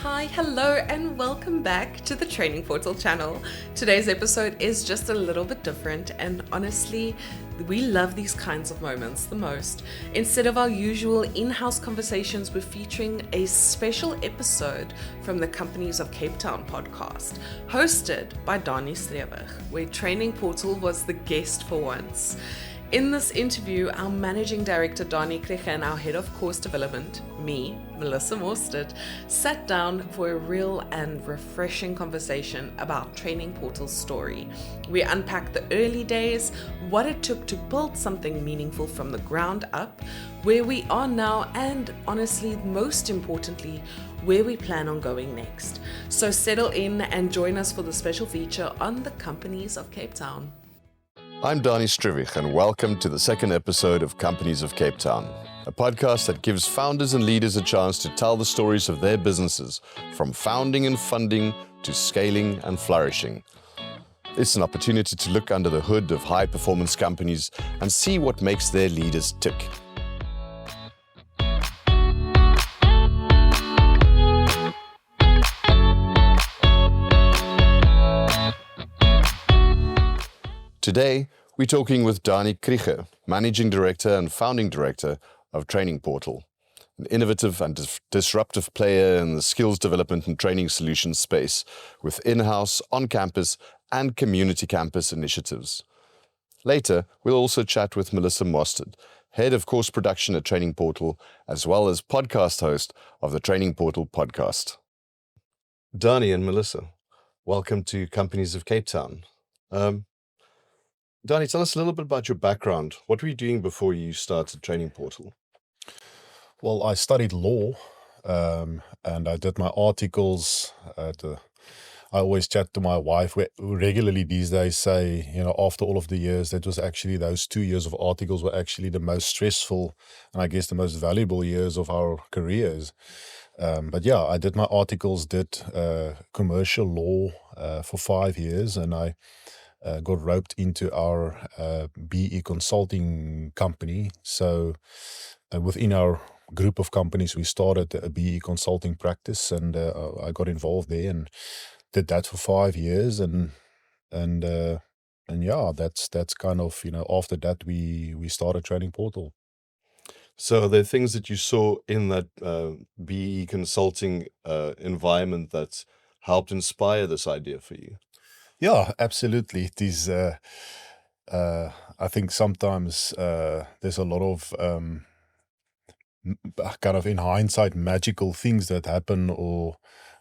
Hi, hello, and welcome back to the Training Portal channel. Today's episode is just a little bit different, and honestly, we love these kinds of moments the most. Instead of our usual in-house conversations, we're featuring a special episode from the Companies of Cape Town podcast, hosted by Danie Struwig, where Training Portal was the guest for once. In this interview, our Managing Director Danie Krige and our Head of Course Development, me, Melissa Mostert, sat down for a real and refreshing conversation about Training Portal's story. We unpacked the early days, what it took to build something meaningful from the ground up, where we are now, and honestly, most importantly, where we plan on going next. So settle in and join us for the special feature on the Companies of Cape Town. I'm Danie Struwig, and welcome to the second episode of Companies of Cape Town, a podcast that gives founders and leaders a chance to tell the stories of their businesses, from founding and funding to scaling and flourishing. It's an opportunity to look under the hood of high-performance companies and see what makes their leaders tick. Today, we're talking with Danie Krige, Managing Director and Founding Director of Training Portal, an innovative and disruptive player in the skills development and training solutions space with in-house, on-campus and community campus initiatives. Later, we'll also chat with Melissa Mostert, Head of Course Production at Training Portal, as well as podcast host of the Training Portal podcast. Danie and Melissa, welcome to Companies of Cape Town. Danie, tell us a little bit about your background. What were you doing before you started Training Portal? Well, I studied law, and I did my articles. I always chat to my wife who regularly these days say, after all of the years, that was actually those 2 years of articles were actually the most stressful and I guess the most valuable years of our careers. But yeah, I did my articles, did commercial law for 5 years, and I got roped into our BE consulting company. So within our group of companies, we started a BE consulting practice, and I got involved there and did that for 5 years. And yeah, that's kind of, after that we started Training Portal. So are there things that you saw in that BE consulting environment that helped inspire this idea for you? Yeah, absolutely. It is, I think sometimes there's a lot of kind of, in hindsight, magical things that happen, or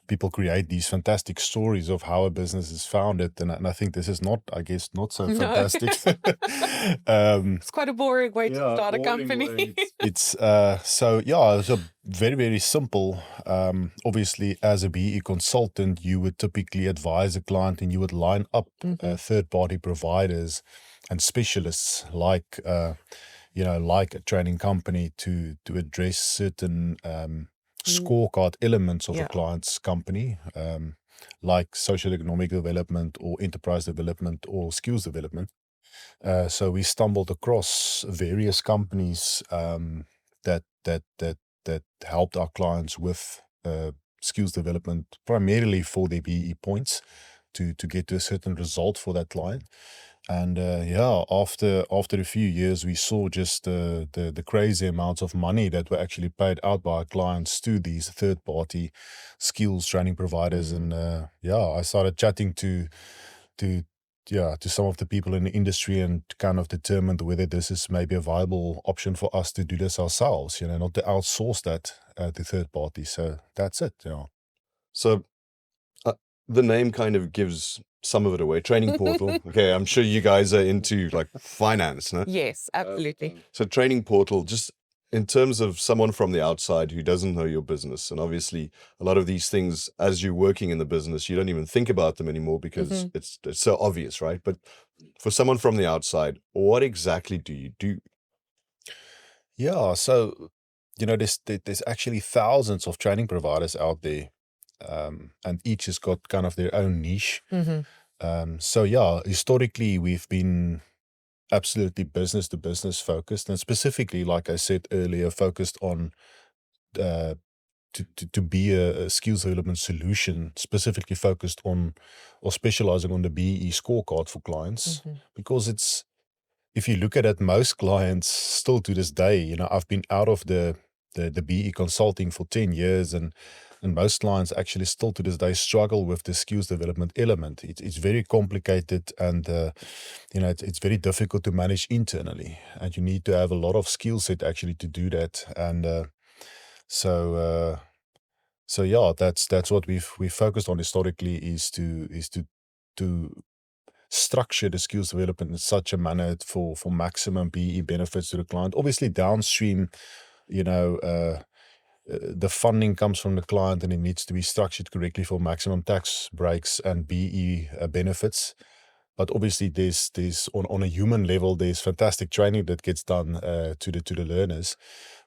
people create these fantastic stories of how a business is founded. And I think this is not so fantastic. It's quite a boring way to start a company. It's it's a very, very simple. Obviously, as a BE consultant, you would typically advise a client and you would line up third-party providers and specialists like a training company to address certain scorecard elements of a client's company, like social economic development or enterprise development or skills development. So we stumbled across various companies that helped our clients with skills development, primarily for their BE points, to get to a certain result for that client. And after a few years, we saw just the crazy amounts of money that were actually paid out by our clients to these third-party skills training providers. And I started chatting to some of the people in the industry and kind of determined whether this is maybe a viable option for us to do this ourselves, not to outsource that to third parties. So that's it. So the name kind of gives some of it away. Training Portal. Okay, I'm sure you guys are into like finance, no? Yes, absolutely. So Training Portal, just in terms of someone from the outside who doesn't know your business, and obviously a lot of these things, as you're working in the business, you don't even think about them anymore because it's so obvious, right? But for someone from the outside, what exactly do you do? Yeah, so there's actually thousands of training providers out there, and each has got kind of their own niche. Historically we've been absolutely business to business focused, and specifically, like I said earlier, focused on to be a skills development solution specifically focused on or specializing on the BE scorecard for clients, because it's, if you look at it, most clients still to this day, I've been out of the BE consulting for 10 years, and most clients actually still to this day struggle with the skills development element. It's very complicated, and it's very difficult to manage internally, and you need to have a lot of skill set actually to do that. And so yeah, that's what we've focused on historically, is to structure the skills development in such a manner for maximum BE benefits to the client. Obviously, downstream, the funding comes from the client, and it needs to be structured correctly for maximum tax breaks and BE benefits. But obviously, there's on a human level, there's fantastic training that gets done to the learners.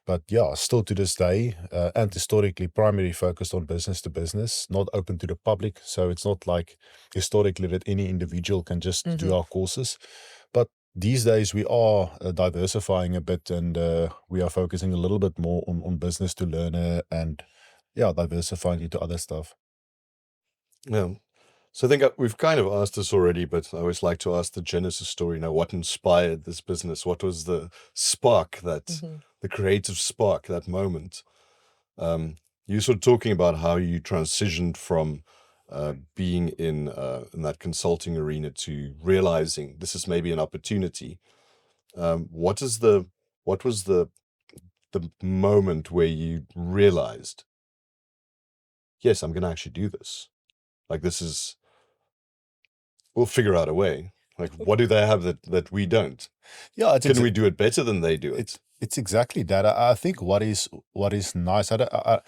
But yeah, still to this day, and historically, primarily focused on business to business, not open to the public. So it's not like historically that any individual can just do our courses. But these days we are diversifying a bit, and we are focusing a little bit more on business to learner, and diversifying into other stuff. Yeah. So I think we've kind of asked this already, but I always like to ask the genesis story. What inspired this business? What was the spark, the creative spark, that moment? You sort of talking about how you transitioned from being in that consulting arena to realizing this is maybe an opportunity. What was the moment where you realized, yes, I'm going to actually do this? Like, we'll figure out a way. Like, what do they have that we don't? Yeah, Can we do it better than they do it? It's exactly that. I think what is nice. I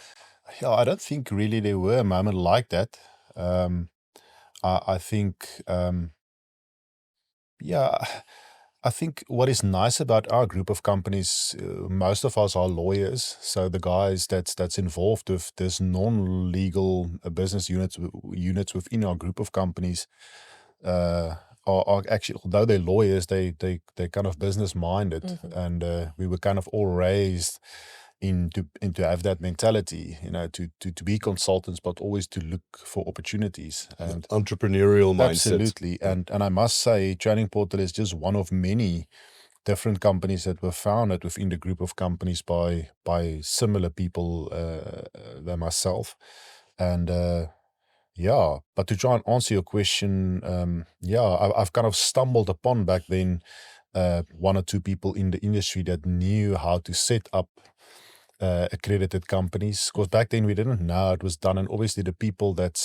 don't think really there were a moment like that. I think, I think what is nice about our group of companies, most of us are lawyers. So the guys that's involved with this non-legal business units within our group of companies are actually, although they're lawyers, they're kind of business minded, and we were kind of all raised into have that mentality, to be consultants, but always to look for opportunities and Entrepreneurial mindset. absolutely. And I must say, Training Portal is just one of many different companies that were founded within the group of companies by similar people than myself. And but to try and answer your question, I've kind of stumbled upon back then one or two people in the industry that knew how to set up accredited companies, because back then we didn't know how it was done, and obviously the people that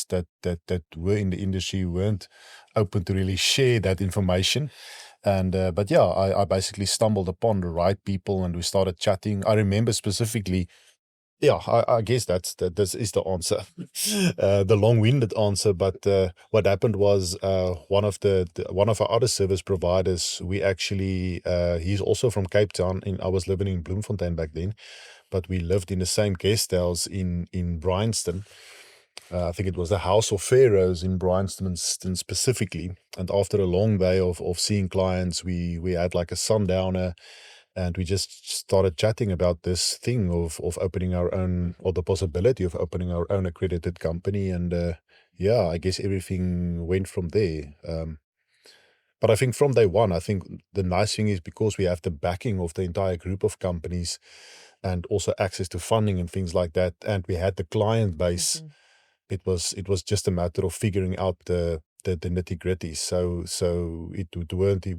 were in the industry weren't open to really share that information. And but I basically stumbled upon the right people, and we started chatting. I remember specifically. I guess this is the answer, the long-winded answer. But what happened was one of our other service providers. We actually he's also from Cape Town. I was living in Bloemfontein back then, but we lived in the same guest house in Bryanston. I think it was the House of Pharaohs in Bryanston specifically. And after a long day of seeing clients, we had like a sundowner. And we just started chatting about this thing of opening our own, or the possibility of opening our own accredited company. And I guess everything went from there. But I think from day one, I think the nice thing is, because we have the backing of the entire group of companies and also access to funding and things like that, and we had the client base, it was just a matter of figuring out the nitty-gritty. So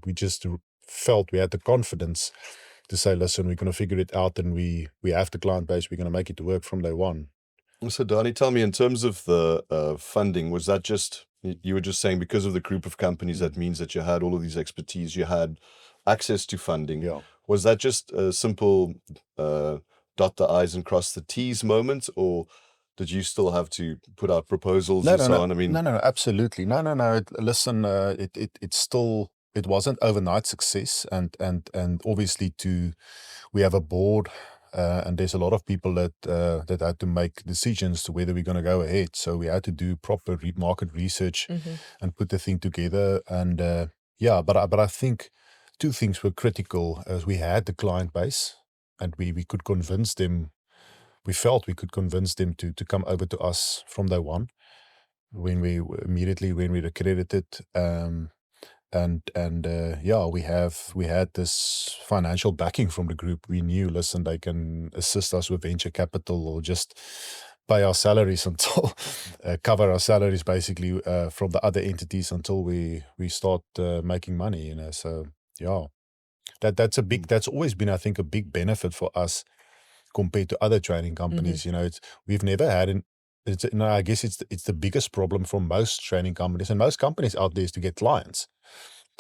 we just felt we had the confidence to say, listen, we're going to figure it out, and we have the client base, we're going to make it work from day one. So Danie, tell me, in terms of the funding, was that just, you were just saying because of the group of companies, that means that you had all of these expertise, you had access to funding. Yeah. Was that just a simple dot the I's and cross the T's moment, or did you still have to put out proposals and so on? I mean, no, absolutely. No. Listen, it's still, it wasn't overnight success, and obviously we have a board, and there's a lot of people that had to make decisions to whether we're going to go ahead. So we had to do proper market research and put the thing together. And but I think two things were critical, as we had the client base, and we could convince them we felt we could convince them to come over to us from day one when we accredited. We had this financial backing from the group. We knew, listen, they can assist us with venture capital or just pay our salaries until cover our salaries basically from the other entities until we start making money. So yeah, that's always been, I think, a big benefit for us compared to other training companies. We've never had I guess it's the biggest problem for most training companies and most companies out there is to get clients.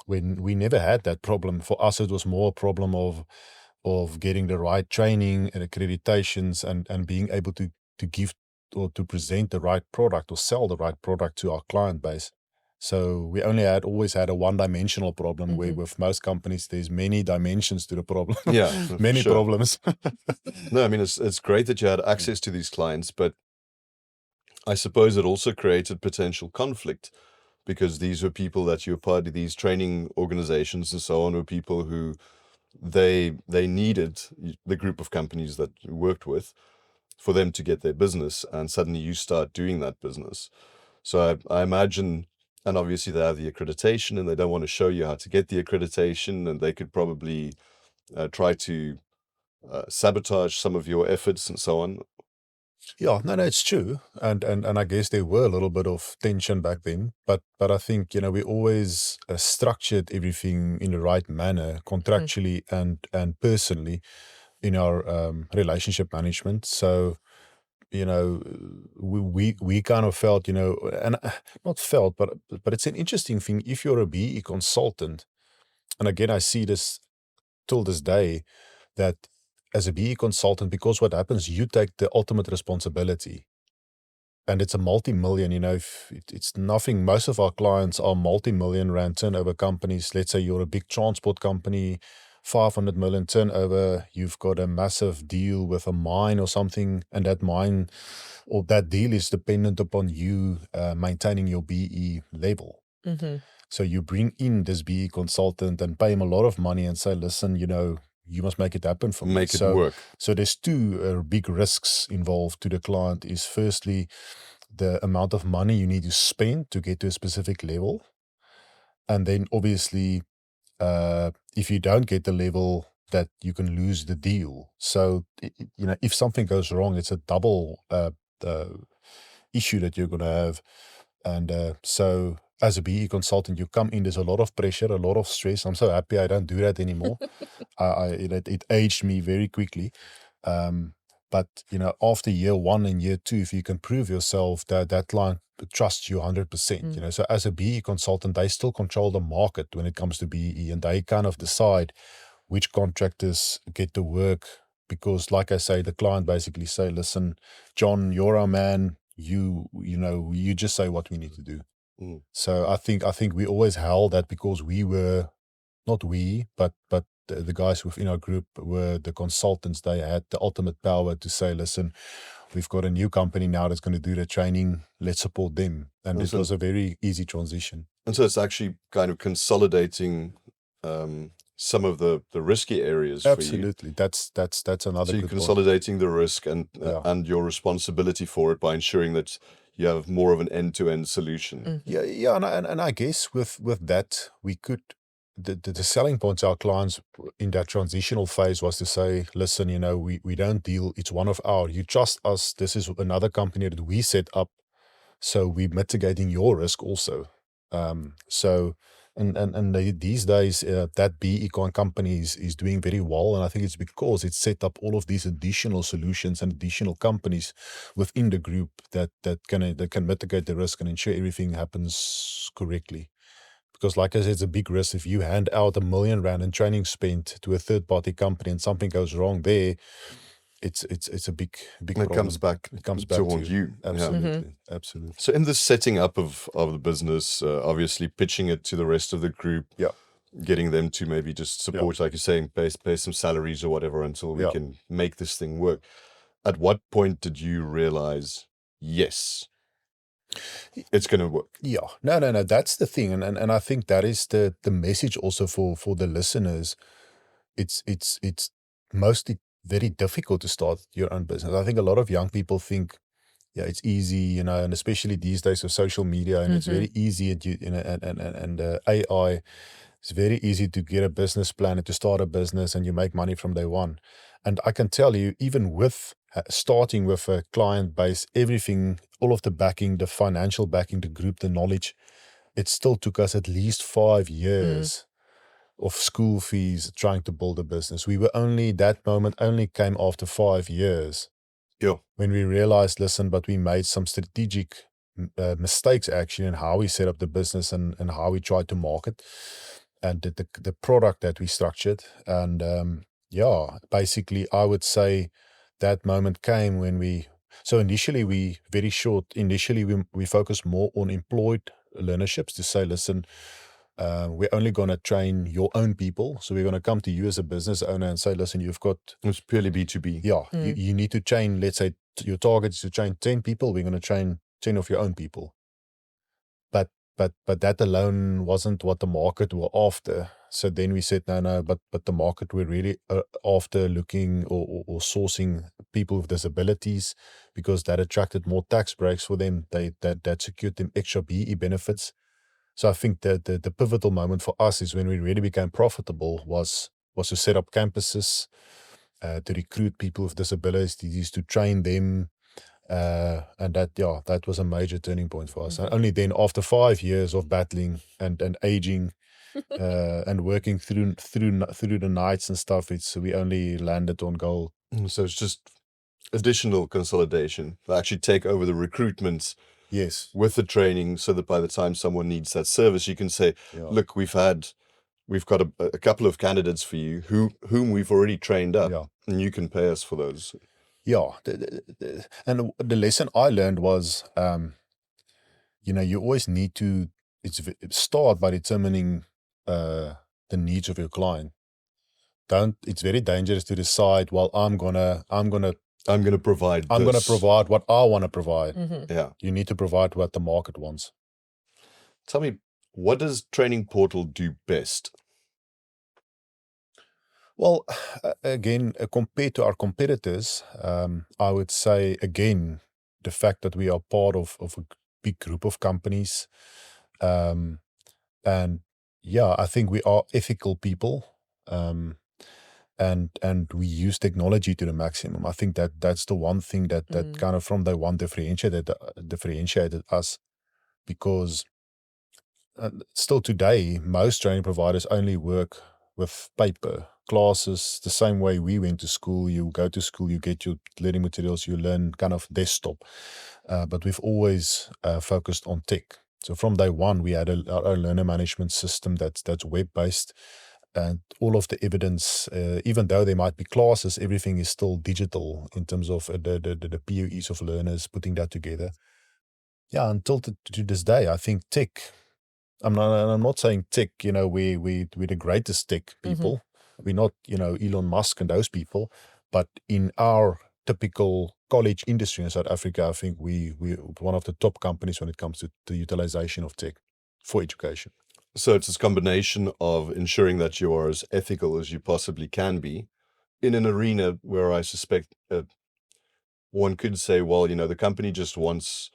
When we never had that problem. For us, it was more a problem of getting the right training and accreditations and being able to give or to present the right product or sell the right product to our client base. So we always had a one-dimensional problem where with most companies, there's many dimensions to the problem. Yeah, many sure. problems. No, I mean, it's great that you had access to these clients, but I suppose it also created potential conflict because these were people that you were part of these training organizations and so on, were people who they needed the group of companies that you worked with for them to get their business, and suddenly you start doing that business. So I imagine, and obviously they have the accreditation and they don't want to show you how to get the accreditation, and they could probably try to sabotage some of your efforts and so on. Yeah, no, it's true, and I guess there were a little bit of tension back then, but I think we always structured everything in the right manner, contractually and personally, in our relationship management. So we kind of felt, and not felt, but it's an interesting thing if you're a BE consultant, and again I see this till this day that as a BE consultant, because what happens, you take the ultimate responsibility. And it's a multi-million, it's nothing. Most of our clients are multi-million rand turnover companies. Let's say you're a big transport company, 500 million turnover, you've got a massive deal with a mine or something, and that mine or that deal is dependent upon you maintaining your BE level. So you bring in this BE consultant and pay him a lot of money and say, listen, you must make it happen for me. Make it work. So there's two big risks involved to the client. Is firstly, the amount of money you need to spend to get to a specific level. And then obviously, if you don't get the level, that you can lose the deal. So, if something goes wrong, it's a double issue that you're going to have. And so as a BE consultant, you come in, there's a lot of pressure, a lot of stress. I'm so happy I don't do that anymore. It aged me very quickly. But after year 1 and year 2, if you can prove yourself, that client trusts you 100%. So as a BE consultant, they still control the market when it comes to BE, and they kind of decide which contractors get the work. Because, like I say, the client basically say, "Listen, John, you're our man. You just say what we need to do." So I think we always held that, because we were not we, but the guys within our group were the consultants. They had the ultimate power to say, listen, we've got a new company now that's going to do the training. Let's support them. And it was a very easy transition. And so it's actually kind of consolidating some of the risky areas. Absolutely. For you. That's another. So you're good consolidating the risk and your responsibility for it by ensuring that you have more of an end-to-end solution. Yeah, and I guess with that we could. The selling point to our clients in that transitional phase was to say, listen, we don't deal, it's one of our, you trust us, this is another company that we set up, so we're mitigating your risk also. These days, that BE company is doing very well, and I think it's because it's set up all of these additional solutions and additional companies within the group that can mitigate the risk and ensure everything happens correctly. Because, like I said, it's a big risk. If you hand out R1 million in training spent to a third-party company and something goes wrong there, it's a big problem. It comes back to haunt you. Absolutely, absolutely. So in the setting up of the business, obviously pitching it to the rest of the group, getting them to maybe just support, like you're saying, pay some salaries or whatever until we can make this thing work. At what point did you realize, yes, it's going to work? Yeah, no, that's the thing, and I think that is the message also for the listeners. It's mostly very difficult to start your own business. I think a lot of young people think, yeah, it's easy, and especially these days of social media, and it's very easy, and AI, it's very easy to get a business plan and to start a business, and you make money from day one. And I can tell you, even with starting with a client base, everything, all of the backing, the financial backing, the group, the knowledge, it still took us at least 5 years of school fees trying to build a business. That moment only came after 5 years. Yeah. When we realized, listen, but we made some strategic mistakes actually in how we set up the business and how we tried to market and the product that we structured. And basically I would say that moment came when initially we focused more on employed learnerships to say, listen, we're only going to train your own people. So we're going to come to you as a business owner and say, listen, you've got... It's purely B2B. Yeah, you need to train, let's say your target is to train 10 people. We're going to train 10 of your own people. But that alone wasn't what the market were after. So then we said, no, but the market were really after looking or sourcing people with disabilities, because that attracted more tax breaks for them. That secured them extra BE benefits. So I think that the pivotal moment for us is when we really became profitable was to set up campuses, to recruit people with disabilities, to train them. And that was a major turning point for us. And only then, after 5 years of battling and aging, and working through the nights and stuff, we only landed on goal. So it's just additional consolidation. Actually take over the recruitment. Yes. With the training, so that by the time someone needs that service, you can say, look, we've got a couple of candidates for you whom we've already trained up, and you can pay us for those. Yeah. And the lesson I learned was, you always need to start by determining the needs of your client. It's very dangerous to decide, well, I'm gonna provide what I want to provide. Yeah. You need to provide what the market wants. Tell me, what does Training Portal do best? Well, again, compared to our competitors, I would say, again, the fact that we are part of a big group of companies. And I think we are ethical people. And we use technology to the maximum. I think that's the one thing that kind of from day one differentiated us, because still today, most training providers only work with paper classes, the same way we went to school. You go to school, you get your learning materials, you learn kind of desktop. But we've always focused on tech. So from day one, we had our own learner management system that's web-based. And all of the evidence, even though there might be classes, everything is still digital in terms of the POEs of learners, putting that together. Yeah, until to this day, I think tech, I'm not saying tech, we're the greatest tech people. We're not, Elon Musk and those people, but in our typical college industry in South Africa, I think we're one of the top companies when it comes to the utilization of tech for education. So it's this combination of ensuring that you are as ethical as you possibly can be in an arena where I suspect one could say, well, the company just wants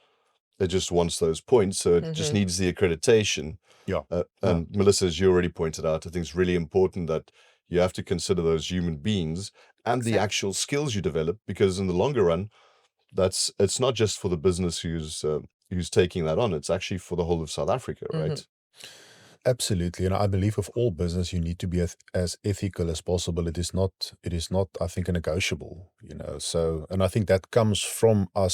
those points, so it just needs the accreditation. Yeah. And Melissa, as you already pointed out, I think it's really important that you have to consider those human beings and the actual skills you develop, because in the longer run, it's not just for the business who's taking that on, it's actually for the whole of South Africa, right? Absolutely. And I believe with all business, you need to be as ethical as possible. It is not, I think, a negotiable, So, and I think that comes from all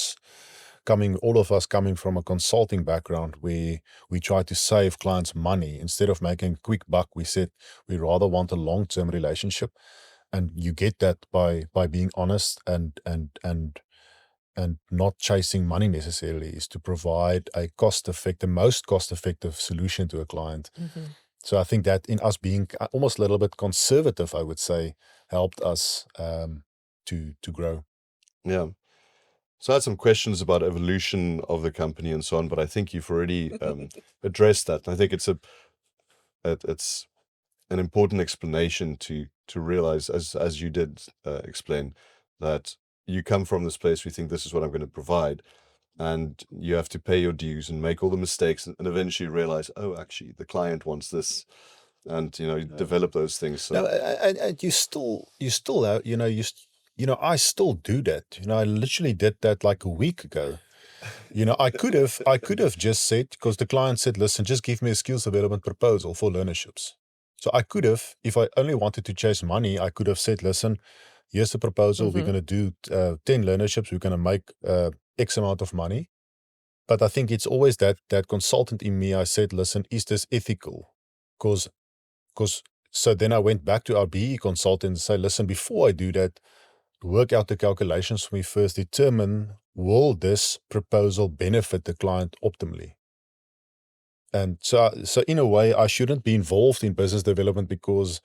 of us coming from a consulting background, where we try to save clients money. Instead of making a quick buck, we said we rather want a long-term relationship. And you get that by being honest and not chasing money necessarily, is to provide the most cost-effective solution to a client. So I think that in us being almost a little bit conservative, I would say, helped us to grow. Yeah. So I had some questions about evolution of the company and so on, but I think you've already addressed that. I think it's an important explanation to realize, as you did explain, that you come from this place, we think this is what I'm going to provide, and you have to pay your dues and make all the mistakes, and eventually realize, oh, actually, the client wants this, and you develop those things. So No, and you still I still do that. I literally did that like a week ago. I could have just said, because the client said, listen, just give me a skills development proposal for learnerships. So I could have, if I only wanted to chase money, I could have said, listen, here's the proposal. We're going to do 10 learnerships. We're going to make X amount of money. But I think it's always that consultant in me. I said, listen, is this ethical? Because so then I went back to our BE consultant and say, listen, before I do that, work out the calculations for me first, determine, will this proposal benefit the client optimally? And so in a way, I shouldn't be involved in business development because,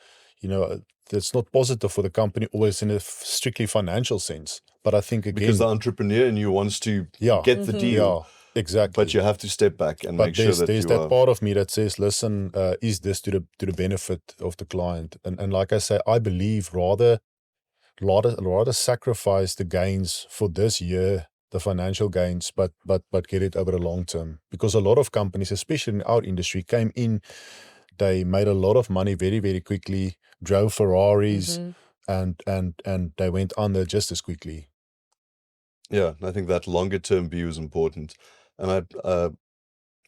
it's not positive for the company always in a strictly financial sense. But I think, again, because the entrepreneur in you wants to get the deal. Yeah, exactly. But you have to step back and make sure that there's that part of me that says, listen, is this to the benefit of the client? And like I say, I believe rather sacrifice the gains for this year, the financial gains, but get it over the long term. Because a lot of companies, especially in our industry, came in, they made a lot of money very, very quickly, drove Ferraris, and they went under just as quickly. Yeah, I think that longer term view is important. And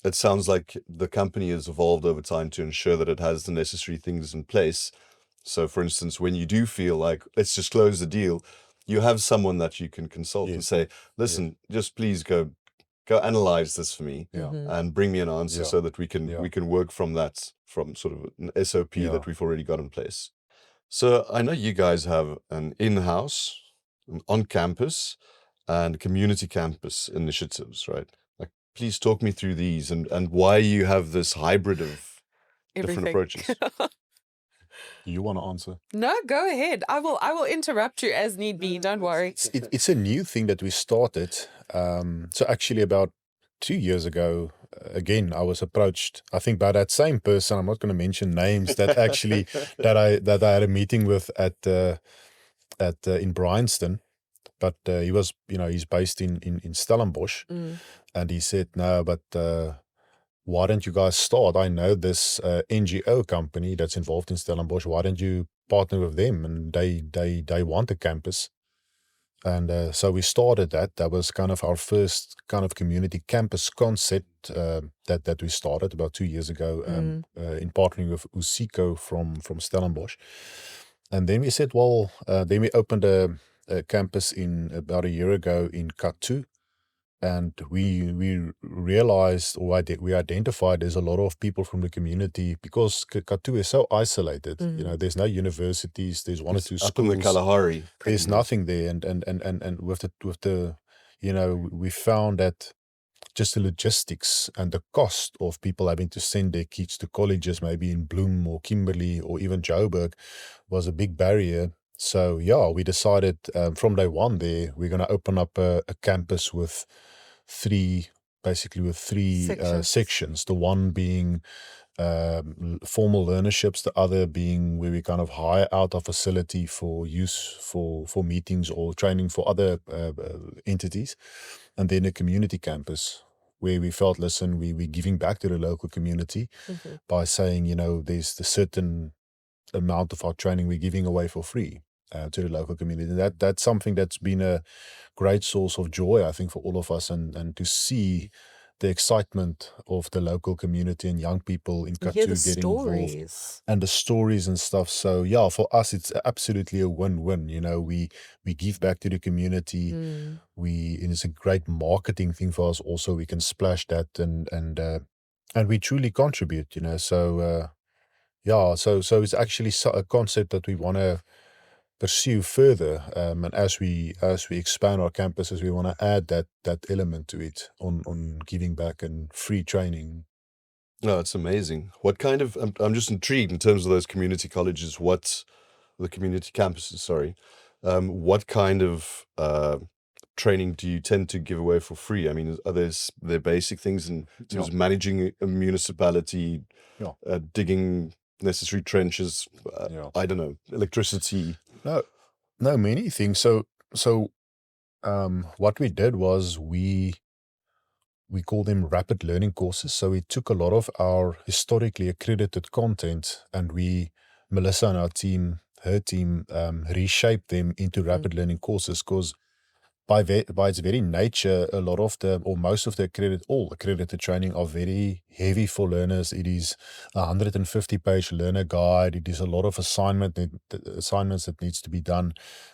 it sounds like the company has evolved over time to ensure that it has the necessary things in place. So, for instance, when you do feel like, let's just close the deal, you have someone that you can consult and say, listen, just please go analyze this for me and bring me an answer so that we can work from that, from sort of an SOP that we've already got in place. So I know you guys have an in-house, an on-campus, and community campus initiatives, right? Like, please talk me through these and why you have this hybrid of different approaches. You want to answer? No, go ahead. I will interrupt you as need be. Don't worry. It's a new thing that we started. So actually about 2 years ago, again, I was approached, I think, by that same person. I'm not going to mention names, that actually that I had a meeting with at in Bryanston, but he was, he's based in Stellenbosch, and he said, no, but why don't you guys start? I know this NGO company that's involved in Stellenbosch. Why don't you partner with them? And they want a campus. And so we started that. That was kind of our first kind of community campus concept that we started about 2 years ago in partnering with Usiko from Stellenbosch. And then we said, well, then we opened a campus in about a year ago in Katú. And we realized, or we identified, there's a lot of people from the community, because Katú is so isolated. There's no universities. There's one or two schools. Up in the Kalahari. There's nothing there, and with the we found that just the logistics and the cost of people having to send their kids to colleges, maybe in Bloem or Kimberley or even Joburg, was a big barrier. So we decided from day one there, we're going to open up a campus with three sections. The one being formal learnerships, the other being where we kind of hire out our facility for use for meetings or training for other entities, and then a community campus where we felt, listen, we're giving back to the local community by saying, there's the certain amount of our training we're giving away for free to the local community. And that's something that's been a great source of joy, I think, for all of us, and to see the excitement of the local community and young people in Katú getting involved, and the stories and stuff. So for us, it's absolutely a win-win. We give back to the community. And it's a great marketing thing for us. Also, we can splash that and we truly contribute. So it's actually a concept that we want to pursue further, and as we expand our campuses, we want to add that element to it on giving back and free training. No, it's amazing. What kind of I'm just intrigued in terms of those community colleges, the community campuses, sorry. What kind of training do you tend to give away for free? I mean, are there basic things in terms of managing a municipality, digging necessary trenches, Yeah. I don't know, electricity? No, many things. So what we did was we call them rapid learning courses. So we took a lot of our historically accredited content and Melissa and her team, reshaped them into rapid learning courses because by its very nature, a lot of or most of all accredited training are very heavy for learners. It is a 150-page learner guide. It is a lot of assignments that needs to be done,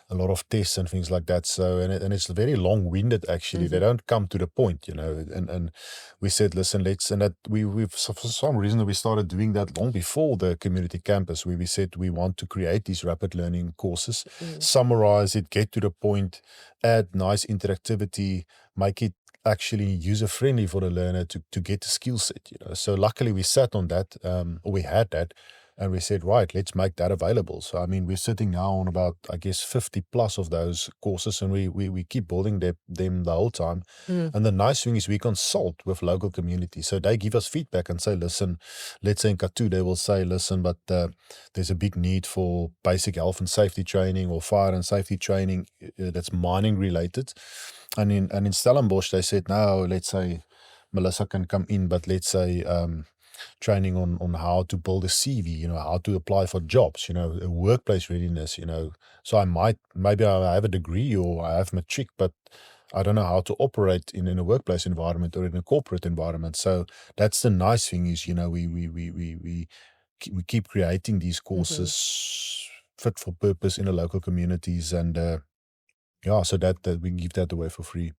a lot of tests and things like that. So, and it's very long-winded, actually. They don't come to the point, and we said, listen, and that for some reason, we started doing that long before the community campus, where we said we want to create these rapid learning courses, summarize it, get to the point, add nice interactivity, make it actually user-friendly for the learner to get the skill set. So luckily we sat on that, or we had that, and we said, right, let's make that available. So I mean, we're sitting now on about, I guess, 50 plus of those courses, and we keep building them the whole time. And the nice thing is we consult with local communities, so they give us feedback and say, listen, let's say in Katú they will say, listen, but there's a big need for basic health and safety training or fire and safety training that's mining related. And in Stellenbosch, they said, no, let's say Melissa can come in, but let's say training on how to build a CV, how to apply for jobs, workplace readiness, So maybe I have a degree or I have matric, but I don't know how to operate in a workplace environment or in a corporate environment. So that's the nice thing is, we keep creating these courses fit for purpose in the local communities, and so that we can give that away for free.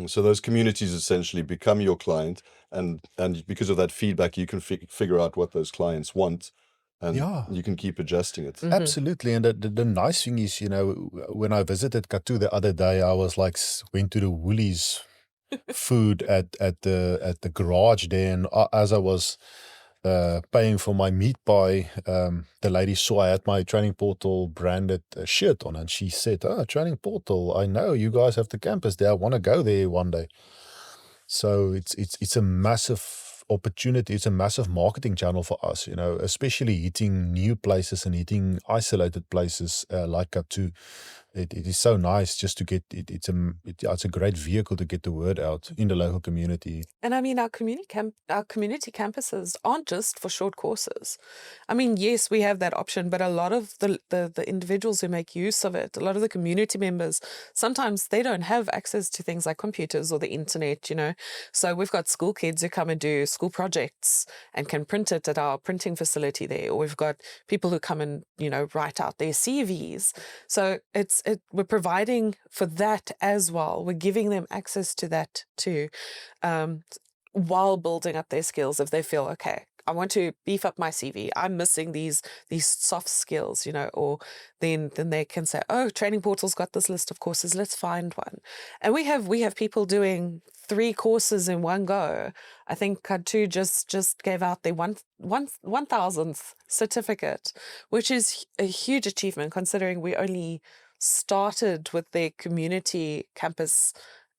So those communities essentially become your client, and because of that feedback, you can figure out what those clients want, and you can keep adjusting it. Absolutely. And the nice thing is, when I visited Katú the other day, I was like, went to the Woolies food at the garage there, and as I was paying for my meat pie, the lady saw I had my Training Portal branded shirt on, and she said, Training Portal, I know you guys have the campus there, I want to go there one day. So it's a massive opportunity. It's a massive marketing channel for us, especially hitting new places and hitting isolated places like Katú. It is so nice just to get it. It's a great vehicle to get the word out in the local community. And I mean, our community campuses aren't just for short courses. I mean, yes, we have that option, but a lot of the individuals who make use of it, a lot of the community members, sometimes they don't have access to things like computers or the internet, So we've got school kids who come and do school projects and can print it at our printing facility there. Or we've got people who come and, write out their CVs. So we're providing for that as well. We're giving them access to that too, while building up their skills. If they feel, okay, I want to beef up my CV, I'm missing these soft skills, or then they can say, oh, Training Portal's got this list of courses, let's find one. And we have people doing 3 courses in one go. I think Katú just gave out their 1,000th certificate, which is a huge achievement considering we only started with their community campus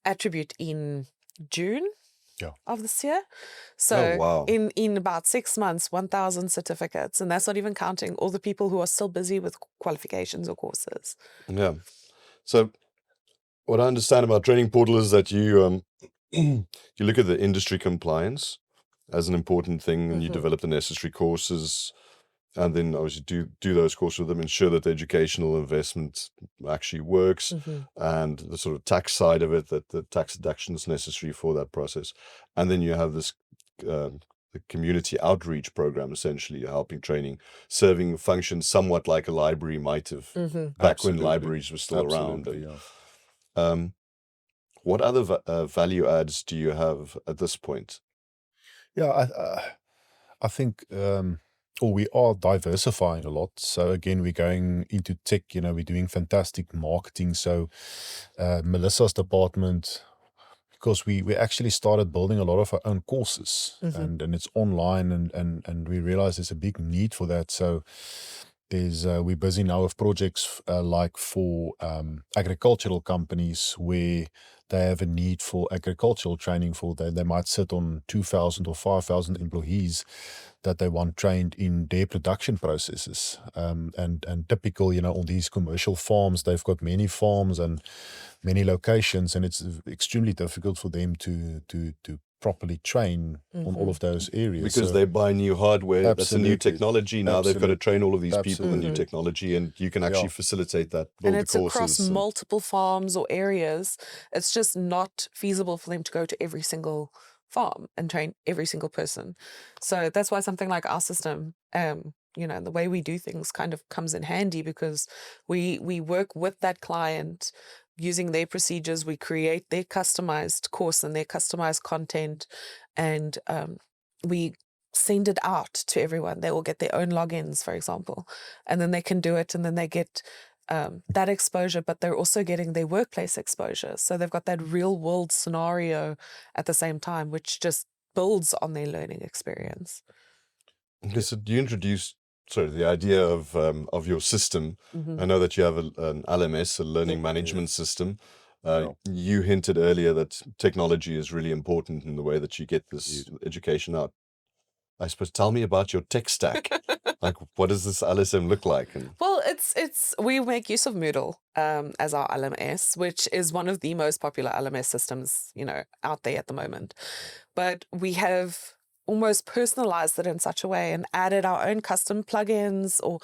attribute in June of this year. So wow. in about 6 months, 1,000 certificates, and that's not even counting all the people who are still busy with qualifications or courses. Yeah. So what I understand about Training Portal is that you you look at the industry compliance as an important thing, and you develop the necessary courses, and then obviously do those courses with them, ensure that the educational investment actually works, and the sort of tax side of it, that the tax deduction is necessary for that process. And then you have this the community outreach program, essentially helping training, serving functions somewhat like a library might have back when libraries were still around. What other value adds do you have at this point? Yeah, I think we are diversifying a lot. So again, we're going into tech, we're doing fantastic marketing. So Melissa's department, because we actually started building a lot of our own courses, and it's online, and we realize there's a big need for that. So we're busy now with projects like for agricultural companies where they have a need for agricultural training for they might sit on 2,000 or 5,000 employees that they want trained in their production processes. And typical, on these commercial farms, they've got many farms and many locations, and it's extremely difficult for them to properly train on all of those areas. Because they buy new hardware, that's a new Absolutely. technology. Now they've got to train all of these people in new Absolutely. technology, and you can actually facilitate that, build And the it's courses. across multiple farms or areas. It's just not feasible for them to go to every single farm and train every single person. So that's why something like our system, the way we do things kind of comes in handy, because we work with that client using their procedures. We create their customized course and their customized content, and we send it out to everyone. They will get their own logins, for example, and then they can do it, and then they get that exposure, but they're also getting their workplace exposure. So they've got that real world scenario at the same time, which just builds on their learning experience. Okay, so you introduced the idea of your system. I know that you have an LMS, a learning management system. You hinted earlier that technology is really important in the way that you get this education out. I suppose, tell me about your tech stack. Like, what does this LSM look like? Well, we make use of Moodle as our LMS, which is one of the most popular LMS systems, out there at the moment. But we have almost personalized it in such a way and added our own custom plugins, or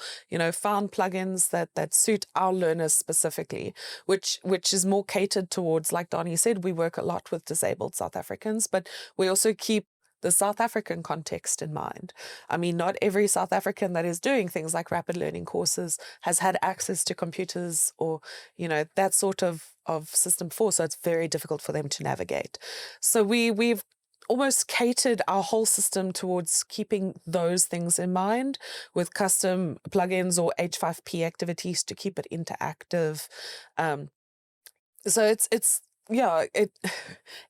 found plugins that suit our learners specifically, which is more catered towards, like Danie said, we work a lot with disabled South Africans, but we also keep the South African context in mind. I mean, not every South African that is doing things like rapid learning courses has had access to computers or, that sort of system before. So it's very difficult for them to navigate. So we've almost catered our whole system towards keeping those things in mind, with custom plugins or H5P activities to keep it interactive. So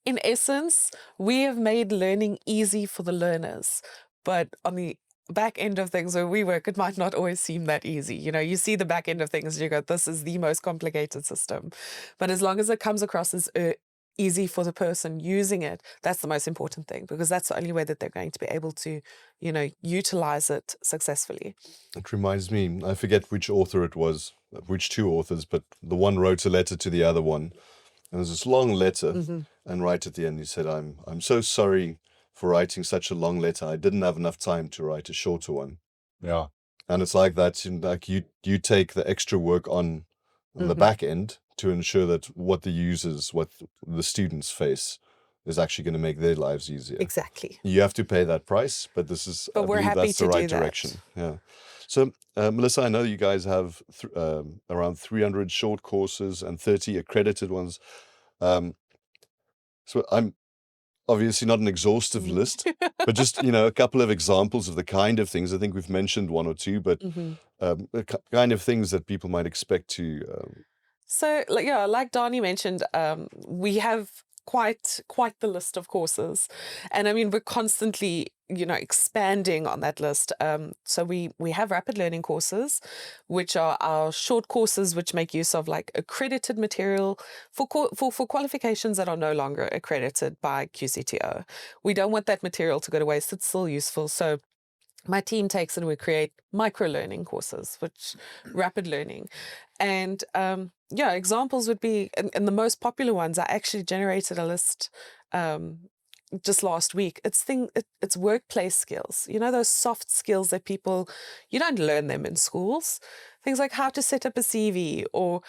in essence, we have made learning easy for the learners, but on the back end of things where we work, it might not always seem that easy. You see the back end of things and you go, this is the most complicated system. But as long as it comes across as easy for the person using it, that's the most important thing, because that's the only way that they're going to be able to, utilize it successfully. It reminds me, I forget which author it was, which two authors, but the one wrote a letter to the other one. And there's this long letter, and right at the end he said, I'm so sorry for writing such a long letter. I didn't have enough time to write a shorter one. Yeah. And it's like that, like you take the extra work on the back end to ensure that what the students face is actually going to make their lives easier. Exactly. You have to pay that price, but we're happy that's the to right do that. direction. Yeah. So, Melissa, I know you guys have around 300 short courses and 30 accredited ones. So I'm obviously not an exhaustive list, but just, a couple of examples of the kind of things. I think we've mentioned one or two, but the kind of things that people might expect to. So, like Danie mentioned, we have quite the list of courses, and I mean, we're constantly expanding on that list. So we have rapid learning courses, which are our short courses which make use of like accredited material for qualifications that are no longer accredited by QCTO. We don't want that material to go to waste. It's still useful. So my team takes and we create micro learning courses, which rapid learning. And examples would be, and the most popular ones, I actually generated a list just last week. It's workplace skills. Those soft skills that you don't learn them in schools. Things like how to set up a CV, or,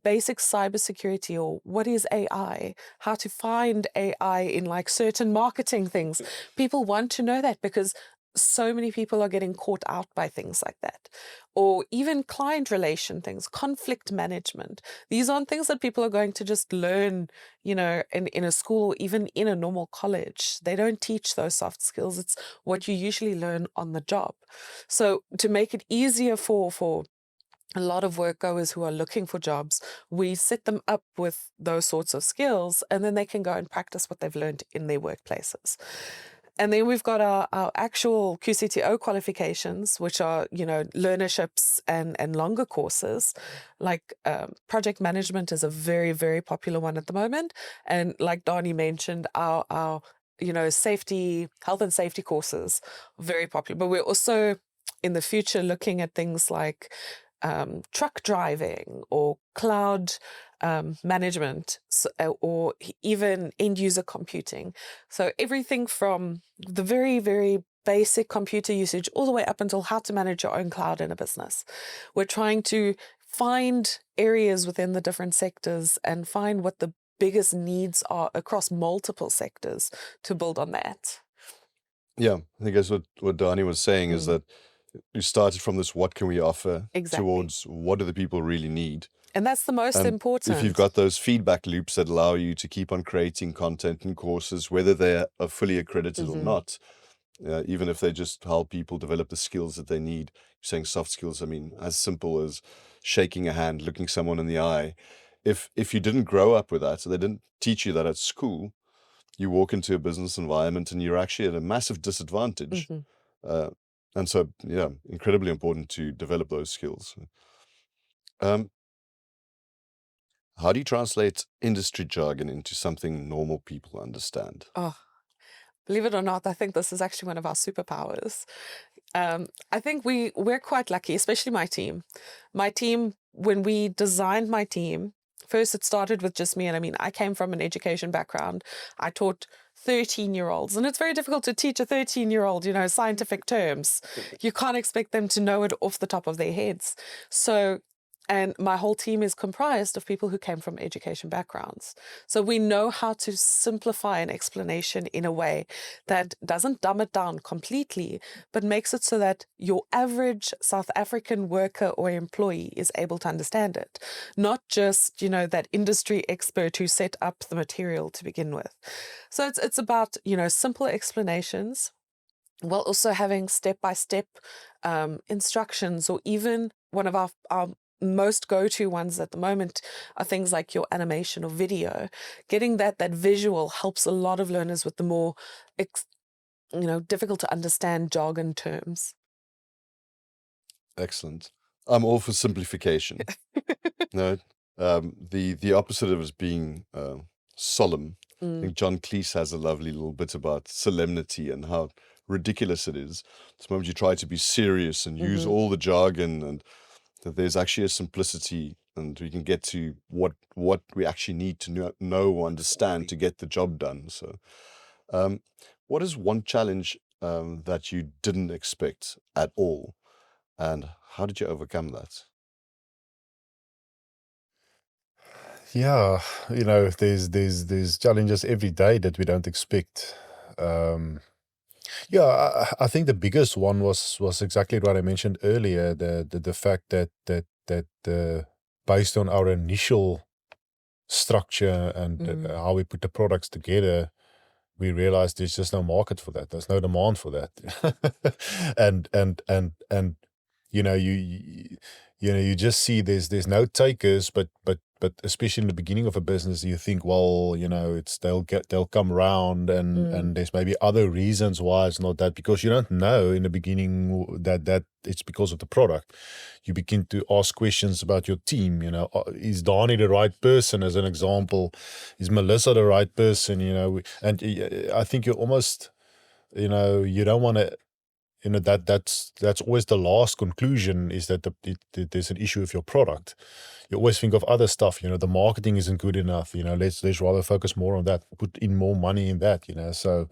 basic cybersecurity, or what is AI, how to find AI in like certain marketing things. People want to know that because so many people are getting caught out by things like that. Or even client relation things, conflict management. These aren't things that people are going to just learn, in a school, even in a normal college. They don't teach those soft skills. It's what you usually learn on the job. So to make it easier for a lot of work goers who are looking for jobs, we set them up with those sorts of skills, and then they can go and practice what they've learned in their workplaces. And then we've got our actual QCTO qualifications, which are, learnerships and longer courses. Like project management is a very, very popular one at the moment. And like Danie mentioned, our safety, health and safety courses are very popular. But we're also in the future looking at things like truck driving or cloud management, or even end user computing. So everything from the very, very basic computer usage all the way up until how to manage your own cloud in a business. We're trying to find areas within the different sectors and find what the biggest needs are across multiple sectors to build on that. Yeah, I think that's what Danie was saying is that you started from this, what can we offer, towards what do the people really need. And that's the most important. If you've got those feedback loops that allow you to keep on creating content and courses, whether they are fully accredited or not, even if they just help people develop the skills that they need. You're saying soft skills, I mean, as simple as shaking a hand, looking someone in the eye. If you didn't grow up with that, so they didn't teach you that at school, you walk into a business environment and you're actually at a massive disadvantage. And so, yeah, incredibly important to develop those skills. How do you translate industry jargon into something normal people understand? Oh, believe it or not, I think this is actually one of our superpowers. I think we're quite lucky, especially my team. My team, when we designed my team, first it started with just me. And I mean, I came from an education background. I taught 13-year-olds, and it's very difficult to teach a 13-year-old, scientific terms. You can't expect them to know it off the top of their heads. And my whole team is comprised of people who came from education backgrounds. So we know how to simplify an explanation in a way that doesn't dumb it down completely, but makes it so that your average South African worker or employee is able to understand it. Not just, that industry expert who set up the material to begin with. So it's about, simple explanations, while also having step-by-step instructions, or even one of our most go-to ones at the moment are things like your animation or video. Getting that visual helps a lot of learners with the more, difficult to understand jargon terms. Excellent. I'm all for simplification. No, the opposite of us being solemn. I think John Cleese has a lovely little bit about solemnity and how ridiculous it is. The moment you try to be serious and use all the jargon, and that there's actually a simplicity, and we can get to what we actually need to know or understand to get the job done. So what is one challenge that you didn't expect at all, and how did you overcome that? Yeah, there's challenges every day that we don't expect. Yeah, I think the biggest one was exactly what I mentioned earlier. The fact that based on our initial structure and how we put the products together, we realized there's just no market for that. There's no demand for that. and you just see there's no takers, but especially in the beginning of a business, you think, well, they'll come around, and there's maybe other reasons why it's not that, because you don't know in the beginning that it's because of the product. You begin to ask questions about your team. Is Danie the right person, as an example? Is Melissa the right person? And I think you almost, you don't want to. That's always the last conclusion, is that there's an issue with your product. You always think of other stuff. The marketing isn't good enough. Let's rather focus more on that. Put in more money in that. So,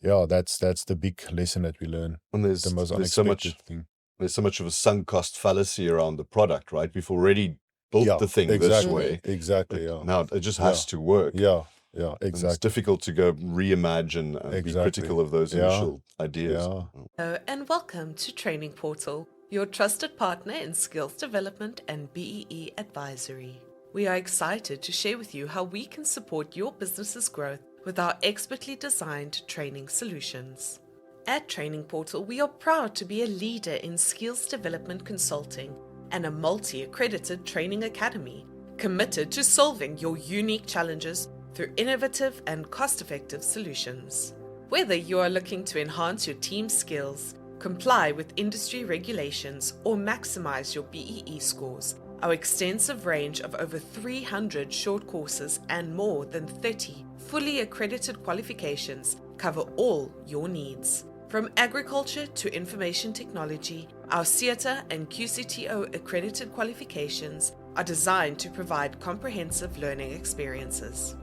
yeah, that's the big lesson that we learn. And there's the most so unexpected thing. There's so much of a sunk cost fallacy around the product, right? We've already built the thing this way. Exactly. Yeah. Now it just has to work. Yeah, exactly. And it's difficult to go reimagine and be critical of those initial ideas. Yeah. Hello and welcome to Training Portal, your trusted partner in skills development and BEE advisory. We are excited to share with you how we can support your business's growth with our expertly designed training solutions. At Training Portal, we are proud to be a leader in skills development consulting and a multi-accredited training academy, committed to solving your unique challenges through innovative and cost-effective solutions. Whether you are looking to enhance your team's skills, comply with industry regulations, or maximize your BEE scores, our extensive range of over 300 short courses and more than 30 fully accredited qualifications cover all your needs. From agriculture to information technology, our CETA and QCTO accredited qualifications are designed to provide comprehensive learning experiences.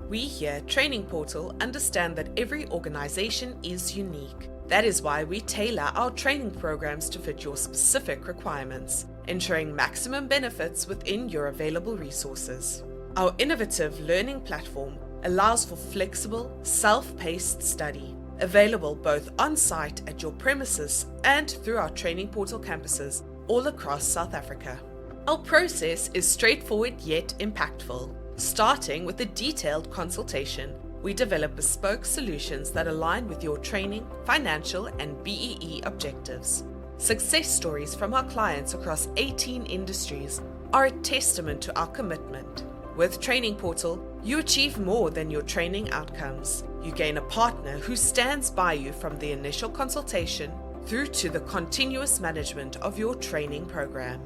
We here at Training Portal understand that every organization is unique. That is why we tailor our training programs to fit your specific requirements, ensuring maximum benefits within your available resources. Our innovative learning platform allows for flexible, self-paced study, available both on-site at your premises and through our Training Portal campuses all across South Africa. Our process is straightforward yet impactful. Starting with a detailed consultation, we develop bespoke solutions that align with your training, financial, and BEE objectives. Success stories from our clients across 18 industries are a testament to our commitment. With Training Portal, you achieve more than your training outcomes. You gain a partner who stands by you from the initial consultation through to the continuous management of your training program.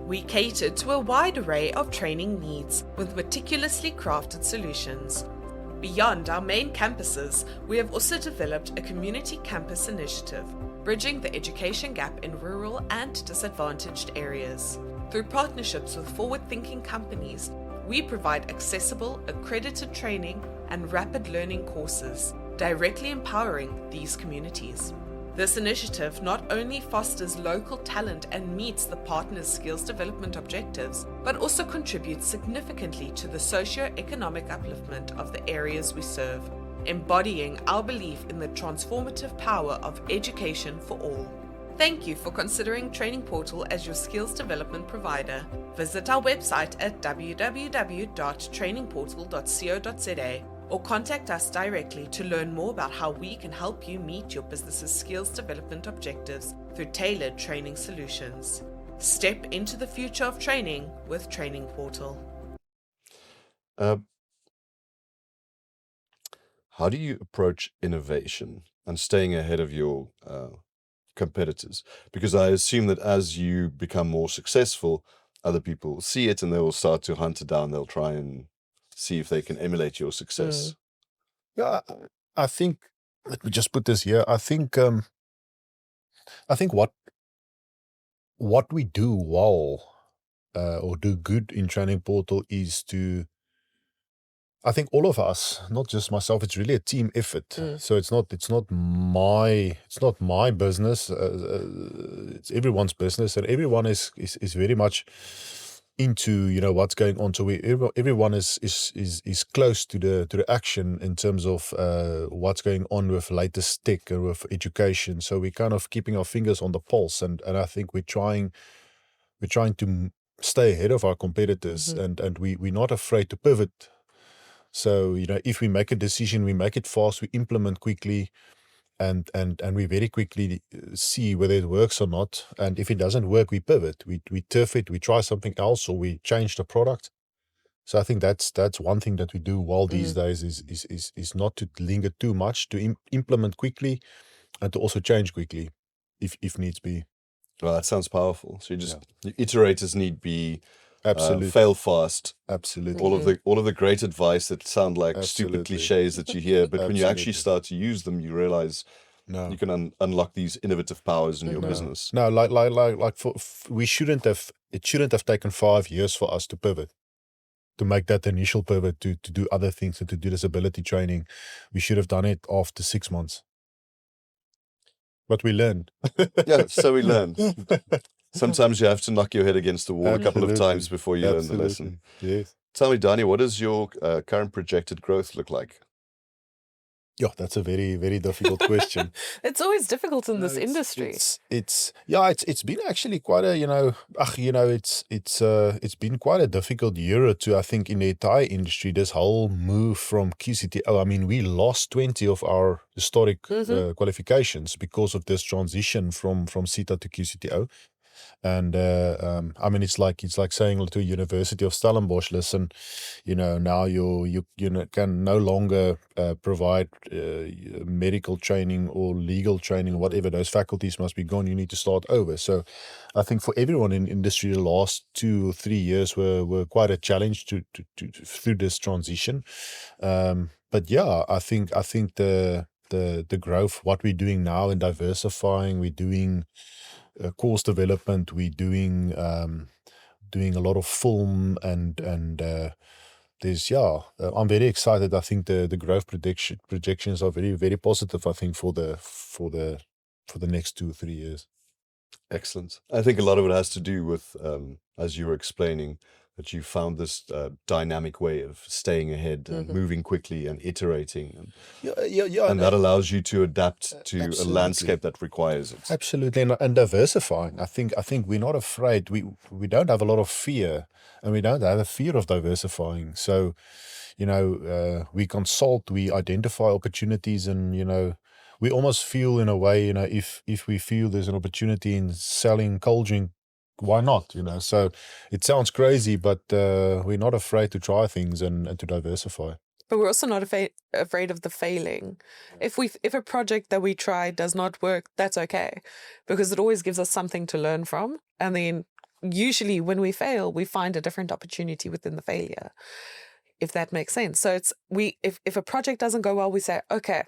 We cater to a wide array of training needs with meticulously crafted solutions. Beyond our main campuses, we have also developed a community campus initiative, bridging the education gap in rural and disadvantaged areas. Through partnerships with forward-thinking companies, we provide accessible, accredited training and rapid learning courses, directly empowering these communities. This initiative not only fosters local talent and meets the partner's skills development objectives, but also contributes significantly to the socio-economic upliftment of the areas we serve, embodying our belief in the transformative power of education for all. Thank you for considering Training Portal as your skills development provider. Visit our website at www.trainingportal.co.za or contact us directly to learn more about how we can help you meet your business's skills development objectives through tailored training solutions. Step into the future of training with Training Portal. How do you approach innovation and staying ahead of your competitors? Because I assume that as you become more successful, other people will see it and they will start to hunt it down. They'll try and see if they can emulate your success. Yeah, I think, let me just put this here. I think what we do well or do good in Training Portal is to, I think all of us, not just myself, it's really a team effort. So it's not my business. It's everyone's business, and everyone is very much into what's going on. So everyone is close to the action in terms of what's going on with latest tech and with education. So we're kind of keeping our fingers on the pulse, and I think we're trying to stay ahead of our competitors, and we're not afraid to pivot. So if we make a decision, we make it fast, we implement quickly, and we very quickly see whether it works or not. And if it doesn't work, we pivot, we turf it, we try something else, or we change the product. So I think that's one thing that we do well these days is not to linger too much, to implement quickly, and to also change quickly if needs be. Well, that sounds powerful. So you iterate as need be. Absolutely. Fail fast. Absolutely. All of the great advice that sound like stupid cliches that you hear, but when you actually start to use them, you realize you can unlock these innovative powers in your business. No, like it shouldn't have taken 5 years for us to pivot, to make that initial pivot to do other things and to do disability training. We should have done it after 6 months. But we learned. Yeah, so we learn. Sometimes you have to knock your head against the wall a couple of times before you learn the lesson. Yes. Tell me, Danie, what does your current projected growth look like? Yeah, that's a very, very difficult question. It's always difficult in this industry. It's been actually quite a it's been quite a difficult year or two, I think, in the entire industry. This whole move from QCTO. I mean, we lost 20 of our historic qualifications because of this transition from CETA to QCTO. And I mean, it's like saying to University of Stellenbosch, listen, now you can no longer provide medical training or legal training, whatever. Those faculties must be gone. You need to start over. So I think for everyone in industry, the last 2 or 3 years were quite a challenge to through this transition. But yeah, I think the growth, what we're doing now in diversifying, we're doing course development, we're doing a lot of film and there's I'm very excited. I think the growth projections are very, very positive, I think, for the next 2 or 3 years. Excellent. I think a lot of it has to do with, as you were explaining, that you found this dynamic way of staying ahead and moving quickly and iterating. And, and that allows you to adapt to a landscape that requires it. Absolutely. And diversifying. I think we're not afraid. We don't have a lot of fear, and we don't have a fear of diversifying. So, we consult, we identify opportunities, and, we almost feel in a way, if we feel there's an opportunity in selling cold drink, why not? So it sounds crazy, but we're not afraid to try things and to diversify. But we're also not afraid of the failing. If a project that we try does not work, that's okay, because it always gives us something to learn from. And then usually when we fail, we find a different opportunity within the failure, if that makes sense. So if a project doesn't go well, we say, okay,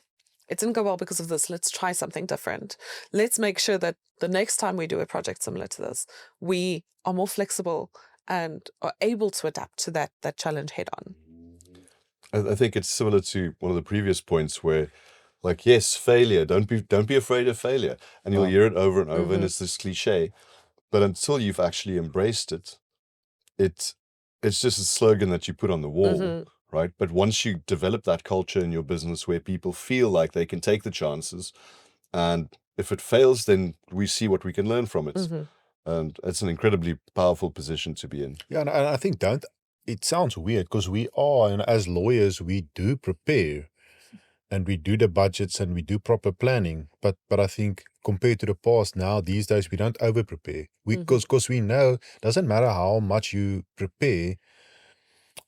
it didn't go well because of this. Let's try something different. Let's make sure that the next time we do a project similar to this, we are more flexible and are able to adapt to that challenge head on. I think it's similar to one of the previous points where, like, yes, failure. Don't be afraid of failure. And you'll hear it over and over, and it's this cliche. But until you've actually embraced it, it's just a slogan that you put on the wall. Right. But once you develop that culture in your business where people feel like they can take the chances, and if it fails, then we see what we can learn from it. And it's an incredibly powerful position to be in. Yeah, and I think it sounds weird because we are, and as lawyers, we do prepare and we do the budgets and we do proper planning. But I think compared to the past now, these days, we don't over prepare. Because we know, doesn't matter how much you prepare,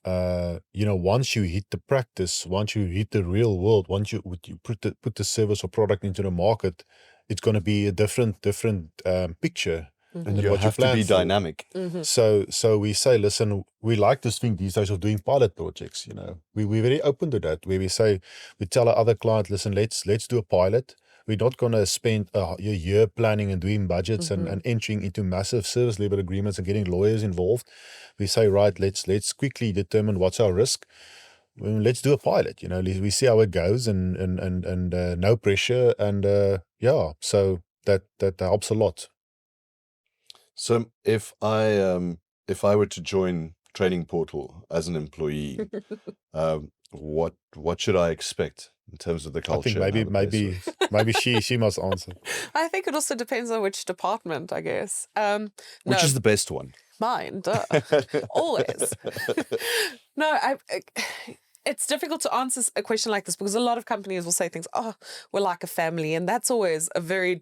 once you hit the practice, once you hit the real world, once you put the service or product into the market, it's going to be a different picture. And you have to be dynamic. So we say, listen, we like this thing these days of doing pilot projects. We're very open to that, where we tell our other clients, listen, let's do a pilot. We're not going to spend a year planning and doing budgets and entering into massive service level agreements and getting lawyers involved. We say, right, let's quickly determine what's our risk. Let's do a pilot. We see how it goes, and no pressure, and so that helps a lot. So if I were to join Training Portal as an employee, what should I expect in terms of the culture? I think maybe she must answer. I think it also depends on which department, I guess. Which is the best one? Mine, duh. Always. No, it's difficult to answer a question like this because a lot of companies will say things, we're like a family, and that's always a very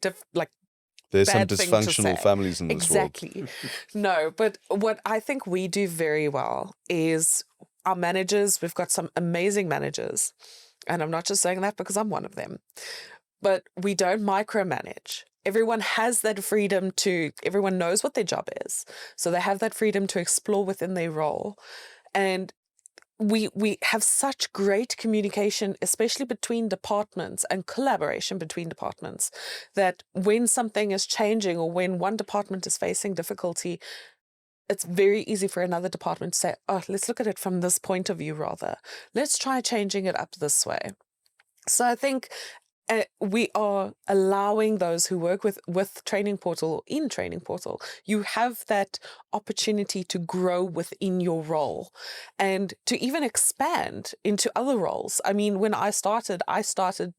there's some dysfunctional families in this world. Exactly. No, but what I think we do very well is our managers. We've got some amazing managers, and I'm not just saying that because I'm one of them, but we don't micromanage. Everyone has that freedom everyone knows what their job is. So they have that freedom to explore within their role. And we have such great communication, especially between departments, and collaboration between departments, that when something is changing or when one department is facing difficulty, it's very easy for another department to say, let's look at it from this point of view rather. Let's try changing it up this way. So I think we are allowing those who work with Training Portal, in Training Portal, you have that opportunity to grow within your role and to even expand into other roles. I mean, when I started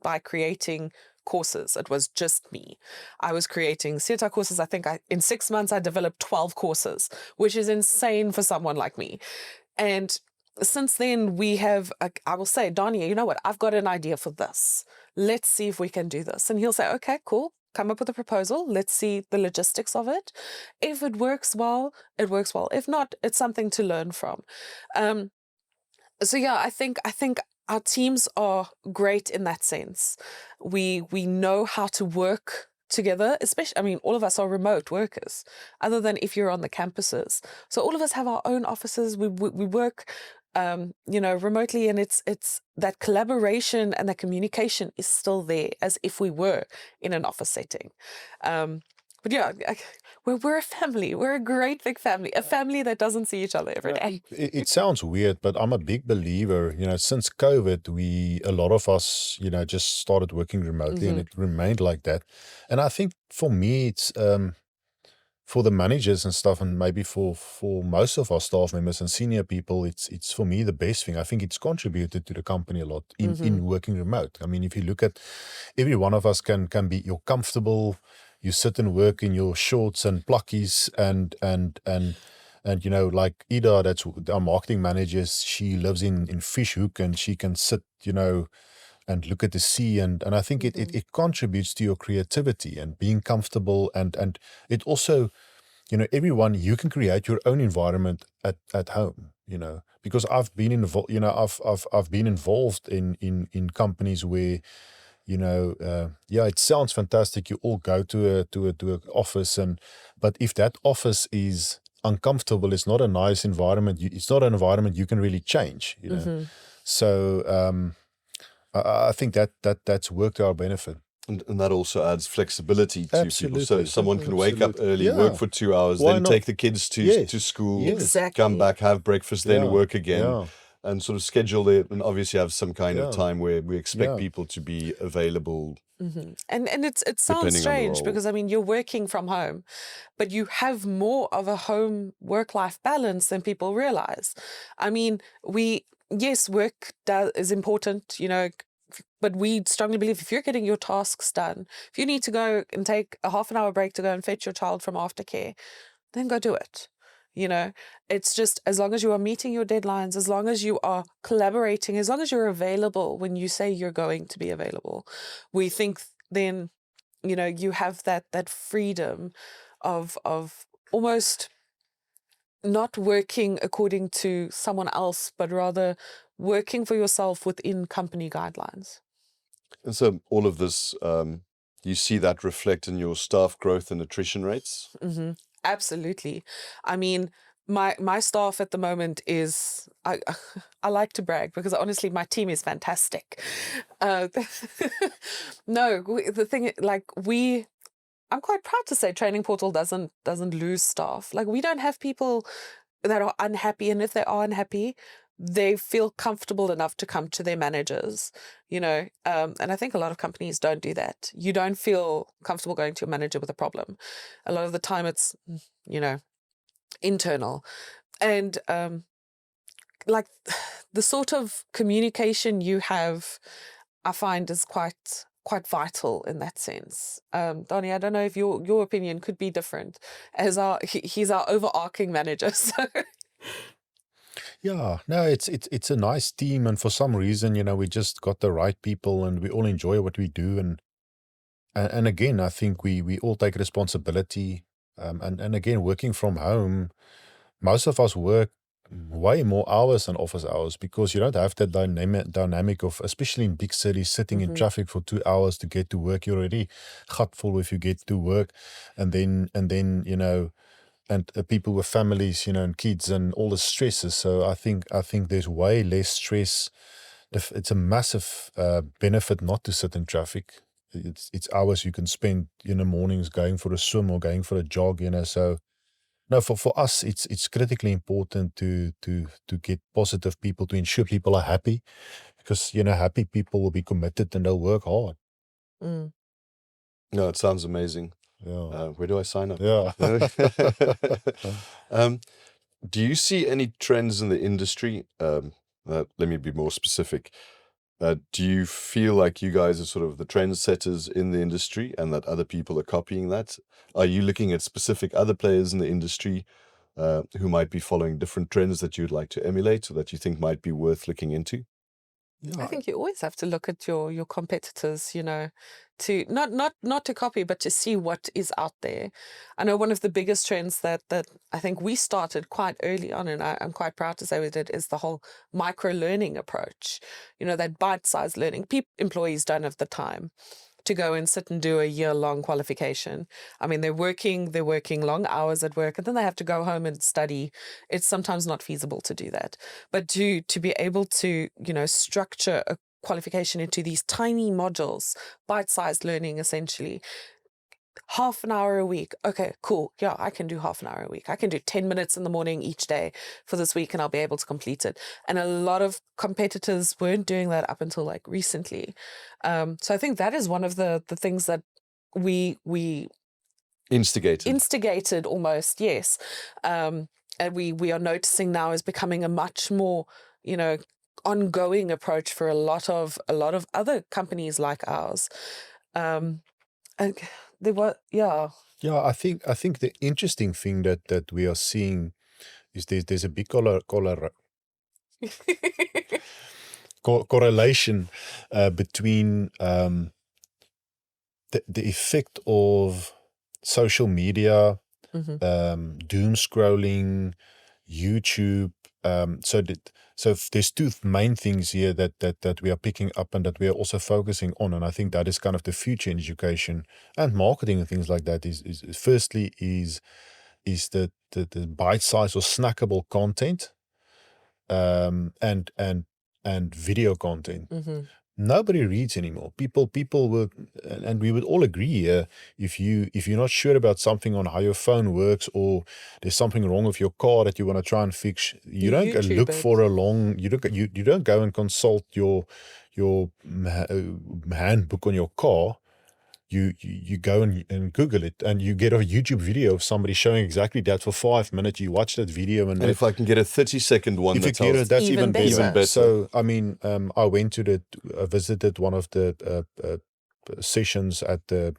by creating courses. It was just me. I was creating CETA courses. I think in 6 months, I developed 12 courses, which is insane for someone like me. And since then, we have, I will say, Danie, you know what? I've got an idea for this. Let's see if we can do this. And he'll say, okay, cool. come up with a proposal. Let's see the logistics of it. If it works well, it works well. If not, it's something to learn from. So yeah, I think our teams are great in that sense. We know how to work together, especially, I mean, all of us are remote workers, other than if you're on the campuses. So all of us have our own offices. We work, remotely, and it's that collaboration and that communication is still there as if we were in an office setting. But yeah, we're a family. We're a great big family, a family that doesn't see each other every day. It sounds weird, but I'm a big believer, since COVID, a lot of us, just started working remotely and it remained like that. And I think for me, it's, for the managers and stuff, and maybe for most of our staff members and senior people, it's for me the best thing. I think it's contributed to the company a lot in working remote. I mean, if you look at every one of us can be, you're comfortable, you sit and work in your shorts and pluckies and like Ida, that's our marketing manager, she lives in Fishhook and she can sit, and look at the sea, and I think it contributes to your creativity and being comfortable, and it also, everyone, you can create your own environment at home, because I've been involved, I've been involved in companies where, it sounds fantastic. You all go to a office, but if that office is uncomfortable, it's not a nice environment. It's not an environment you can really change. So I think that's worked to our benefit. And that also adds flexibility to people. So someone can wake up early, Yeah. work for 2 hours, Why then not? take the kids to Yes. school, Yes. Exactly. come back, have breakfast, then Yeah. work again. Yeah. And sort of schedule it, and obviously have some kind of Yeah. time where we expect Yeah. people to be available. And it Depending sounds on the strange role. because, I mean, you're working from home, but you have more of a home work-life balance than people realize. I mean, yes, work is important, but we strongly believe if you're getting your tasks done, if you need to go and take a half an hour break to go and fetch your child from aftercare, then go do it. It's just, as long as you are meeting your deadlines, as long as you are collaborating, as long as you're available when you say you're going to be available, we think then, you have that freedom of almost not working according to someone else, but rather working for yourself within company guidelines. And so all of this, you see that reflect in your staff growth and attrition rates? Absolutely. I mean, my staff at the moment is, I like to brag because honestly my team is fantastic. No, the thing, like, I'm quite proud to say Training Portal doesn't lose staff. Like, we don't have people that are unhappy, and if they are unhappy, they feel comfortable enough to come to their managers, and I think a lot of companies don't do that. You don't feel comfortable going to your manager with a problem. A lot of the time it's, internal. And like, the sort of communication you have, I find, is quite vital in that sense. Danie, I don't know if your opinion could be different, as he's our overarching manager. So Yeah, no, it's a nice team, and for some reason, we just got the right people, and we all enjoy what we do, and again, I think we all take responsibility, and again, working from home, most of us work way more hours than office hours because you don't have that dynamic of, especially in big cities, sitting in traffic for 2 hours to get to work. You're already gutful if you get to work, and then and people with families, and kids and all the stresses. So I think there's way less stress. It's a massive benefit not to sit in traffic. It's hours you can spend in the mornings going for a swim or going for a jog. So no, for us, it's critically important to get positive people, to ensure people are happy, because happy people will be committed and they'll work hard. mm. No, it sounds amazing. Yeah. Where do I sign up? Yeah. Do you see any trends in the industry? Let me be more specific. Do you feel like you guys are sort of the trendsetters in the industry and that other people are copying that? Are you looking at specific other players in the industry who might be following different trends that you'd like to emulate or that you think might be worth looking into? I think you always have to look at your competitors, to not to copy, but to see what is out there. I know one of the biggest trends that I think we started quite early on, and I'm quite proud to say we did, is the whole micro-learning approach. That bite-sized learning. Employees don't have the time to go and sit and do a year-long qualification. I mean, they're working long hours at work, and then they have to go home and study. It's sometimes not feasible to do that. But to be able to, structure a qualification into these tiny modules, bite-sized learning essentially, half an hour a week. Okay, cool. Yeah, I can do half an hour a week. I can do 10 minutes in the morning each day for this week, and I'll be able to complete it. And a lot of competitors weren't doing that up until like recently. So I think that is one of the things that we instigated almost, yes. And we are noticing now is becoming a much more, ongoing approach for a lot of other companies like ours. And there were, Yeah, I think the interesting thing that we are seeing is there's a big correlation between the effect of social media, doom scrolling, YouTube. So there's two main things here that we are picking up and that we are also focusing on, and I think that is kind of the future in education and marketing and things like that. Is firstly is the bite size or snackable content, and video content. Nobody reads anymore. People will, and we would all agree here, if you're not sure about something on how your phone works, or there's something wrong with your car that you want to try and fix, you don't go look for a long, you don't go and consult your handbook on your car. You go and Google it, and you get a YouTube video of somebody showing exactly that for 5 minutes. You watch that video, and if I can get a 30-second one, that's even better. So I mean, I visited one of the sessions at the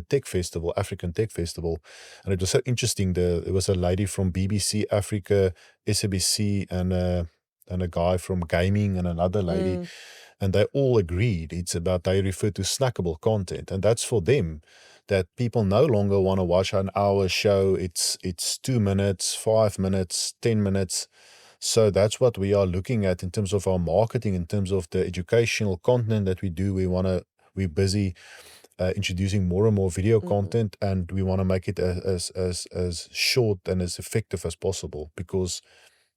Tech Festival, African Tech Festival, and it was so interesting. There was a lady from BBC Africa, SABC, and a guy from gaming, and another lady. And they all agreed they refer to snackable content. And that's for them, that people no longer want to watch an hour show. It's 2 minutes, 5 minutes, 10 minutes. So that's what we are looking at in terms of our marketing, in terms of the educational content that we do. We're busy introducing more and more video content, and we want to make it as short and as effective as possible, because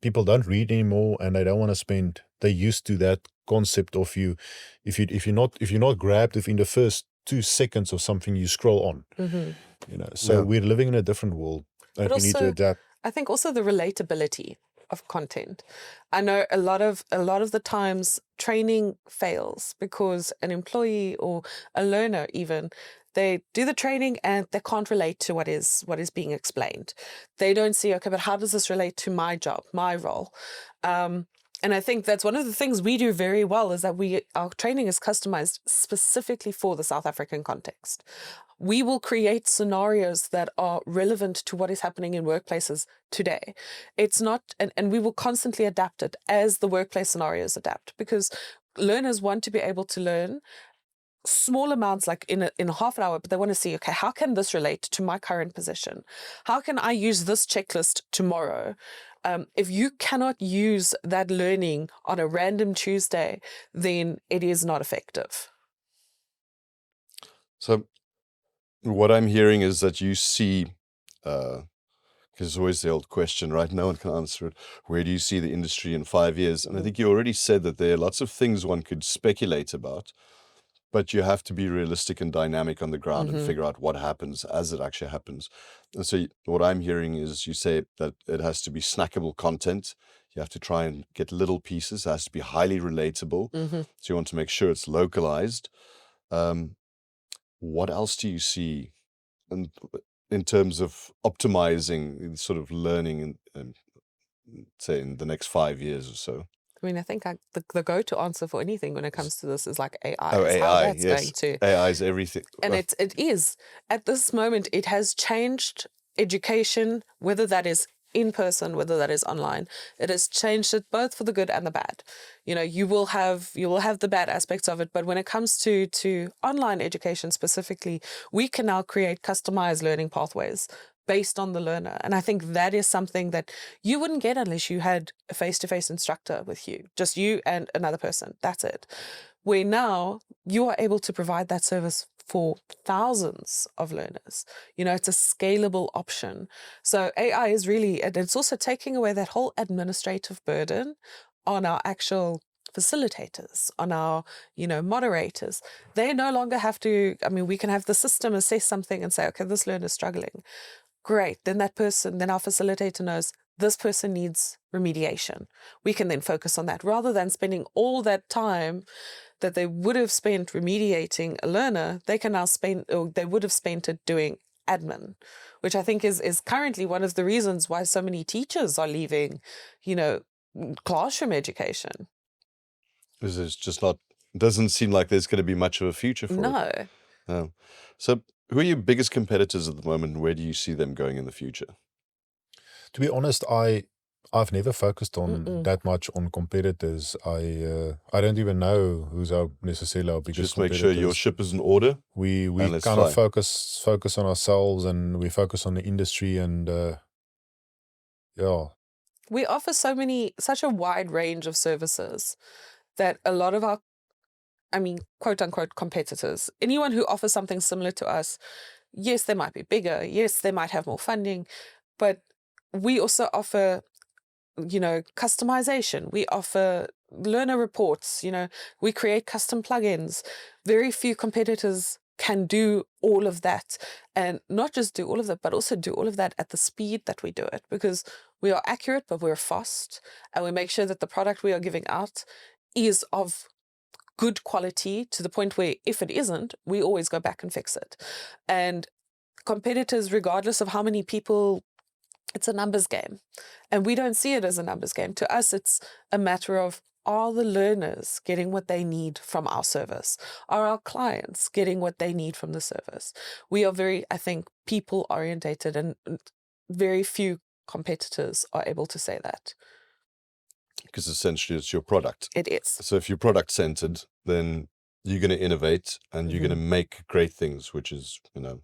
people don't read anymore, and they don't want to spend. They're used to that concept of if you're not grabbed within the first 2 seconds of something, you scroll on. So we're living in a different world, and we need to adapt. I think also the relatability of content. I know a lot of the times training fails because an employee or a learner even, they do the training and they can't relate to what is being explained. They don't see, okay, but how does this relate to my job, my role? And I think that's one of the things we do very well, is that our training is customized specifically for the South African context. We will create scenarios that are relevant to what is happening in workplaces today. It's not, and we will constantly adapt it as the workplace scenarios adapt, because learners want to be able to learn small amounts, like in a half an hour, but they want to see, okay, how can this relate to my current position? How can I use this checklist tomorrow? If you cannot use that learning on a random Tuesday, then it is not effective. So what I'm hearing is that you see, because it's always the old question, right? No one can answer it. Where do you see the industry in 5 years? And I think you already said that there are lots of things one could speculate about, but you have to be realistic and dynamic on the ground and figure out what happens as it actually happens. And so what I'm hearing is you say that it has to be snackable content. You have to try and get little pieces. It has to be highly relatable. So you want to make sure it's localized. What else do you see in terms of optimizing sort of learning say in the next 5 years or so? I mean, I think the go-to answer for anything when it comes to this is like AI. Oh, AI, yes. AI is everything. And it is. At this moment, it has changed education, whether that is in person, whether that is online. It has changed it both for the good and the bad. You will have the bad aspects of it, but when it comes to online education specifically, we can now create customized learning pathways based on the learner. And I think that is something that you wouldn't get unless you had a face-to-face instructor with you, just you and another person. That's it. Where now you are able to provide that service for thousands of learners. It's a scalable option. So AI is really, and it's also taking away that whole administrative burden on our actual facilitators, on our, moderators. They no longer have to, we can have the system assess something and say, okay, this learner is struggling. Great. Then our facilitator knows this person needs remediation. We can then focus on that rather than spending all that time that they would have spent remediating a learner. They can now they would have spent it doing admin, which I think is currently one of the reasons why so many teachers are leaving, classroom education. Because it's just doesn't seem like there's going to be much of a future for it. No. So who are your biggest competitors at the moment, and where do you see them going in the future? To be honest, I've never focused on that much on competitors. I don't even know who's necessarily our biggest Just make competitors. sure your ship is in order. We kind of focus on ourselves, and we focus on the industry, and we offer such a wide range of services that a lot of our, quote unquote competitors, anyone who offers something similar to us, yes, they might be bigger, yes, they might have more funding, but we also offer, customization. We offer learner reports, we create custom plugins. Very few competitors can do all of that, and not just do all of that, but also do all of that at the speed that we do it, because we are accurate, but we're fast, and we make sure that the product we are giving out is of good quality to the point where if it isn't, we always go back and fix it. And competitors, regardless of how many people, it's a numbers game, and we don't see it as a numbers game. To us, it's a matter of, are the learners getting what they need from our service? Are our clients getting what they need from the service? We are very, I think, people orientated, and very few competitors are able to say that. Because essentially it's your product. It is. So if you're product centered, then you're going to innovate and you're going to make great things, which is, I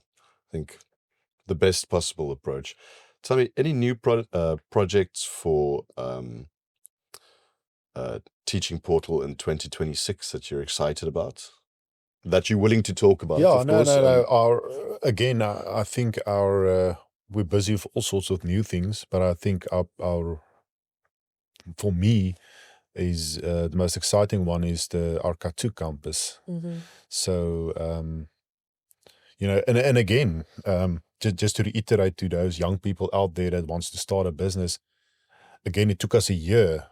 think the best possible approach. Tell me, any new projects for Teaching Portal in 2026 that you're excited about, that you're willing to talk about? Yeah, no. I think we're busy with all sorts of new things, but I think our for me is the most exciting one is our Katú campus. So and again, just to reiterate to those young people out there that wants to start a business, again, it took us a year.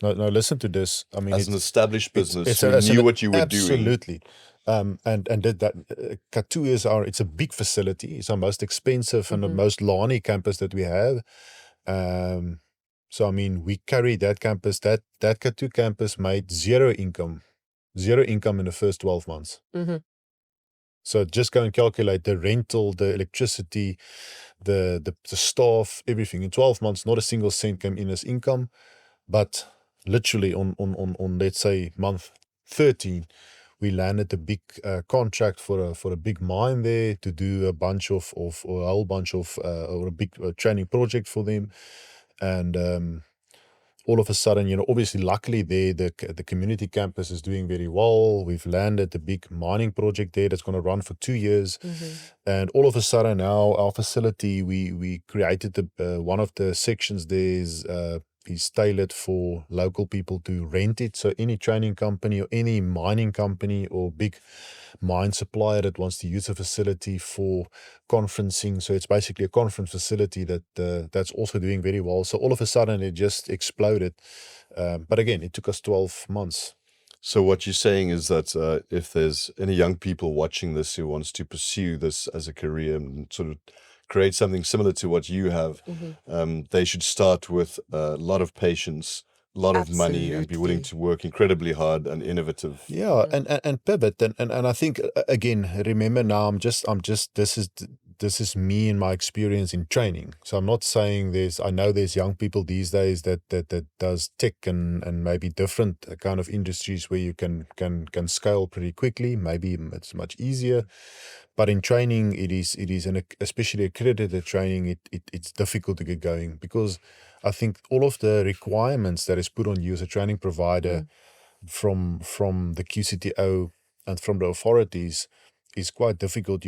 No, listen to this. As an established business, you knew what you were doing. Absolutely. And did that. Katú it's a big facility. It's our most expensive and the most Lani campus that we have. So we carry that campus. That Katú campus made zero income in the first 12 months. So just go and calculate the rental, the electricity, the staff, everything. In 12 months, not a single cent came in as income, but literally on let's say month 13, we landed a big contract for a big mine there to do a whole bunch of or a big training project for them. And all of a sudden, obviously, luckily the community campus is doing very well. We've landed a big mining project there that's going to run for 2 years. And all of a sudden now our facility, we created one of the sections there is tailored for local people to rent it. So any training company or any mining company or big mine supplier that wants to use a facility for conferencing. So it's basically a conference facility that's also doing very well. So all of a sudden it just exploded. But again, it took us 12 months. So what you're saying is that if there's any young people watching this who wants to pursue this as a career and sort of create something similar to what you have, they should start with a lot of patience, a lot of money, and be willing to work incredibly hard and innovative. Yeah, and pivot. And I think, again, remember now, this is me and my experience in training. So I'm not saying I know there's young people these days that does tech and maybe different kind of industries where you can scale pretty quickly. Maybe it's much easier. But in training, it is, and especially accredited training, it's difficult to get going, because I think all of the requirements that is put on you as a training provider from the QCTO and from the authorities is quite difficult.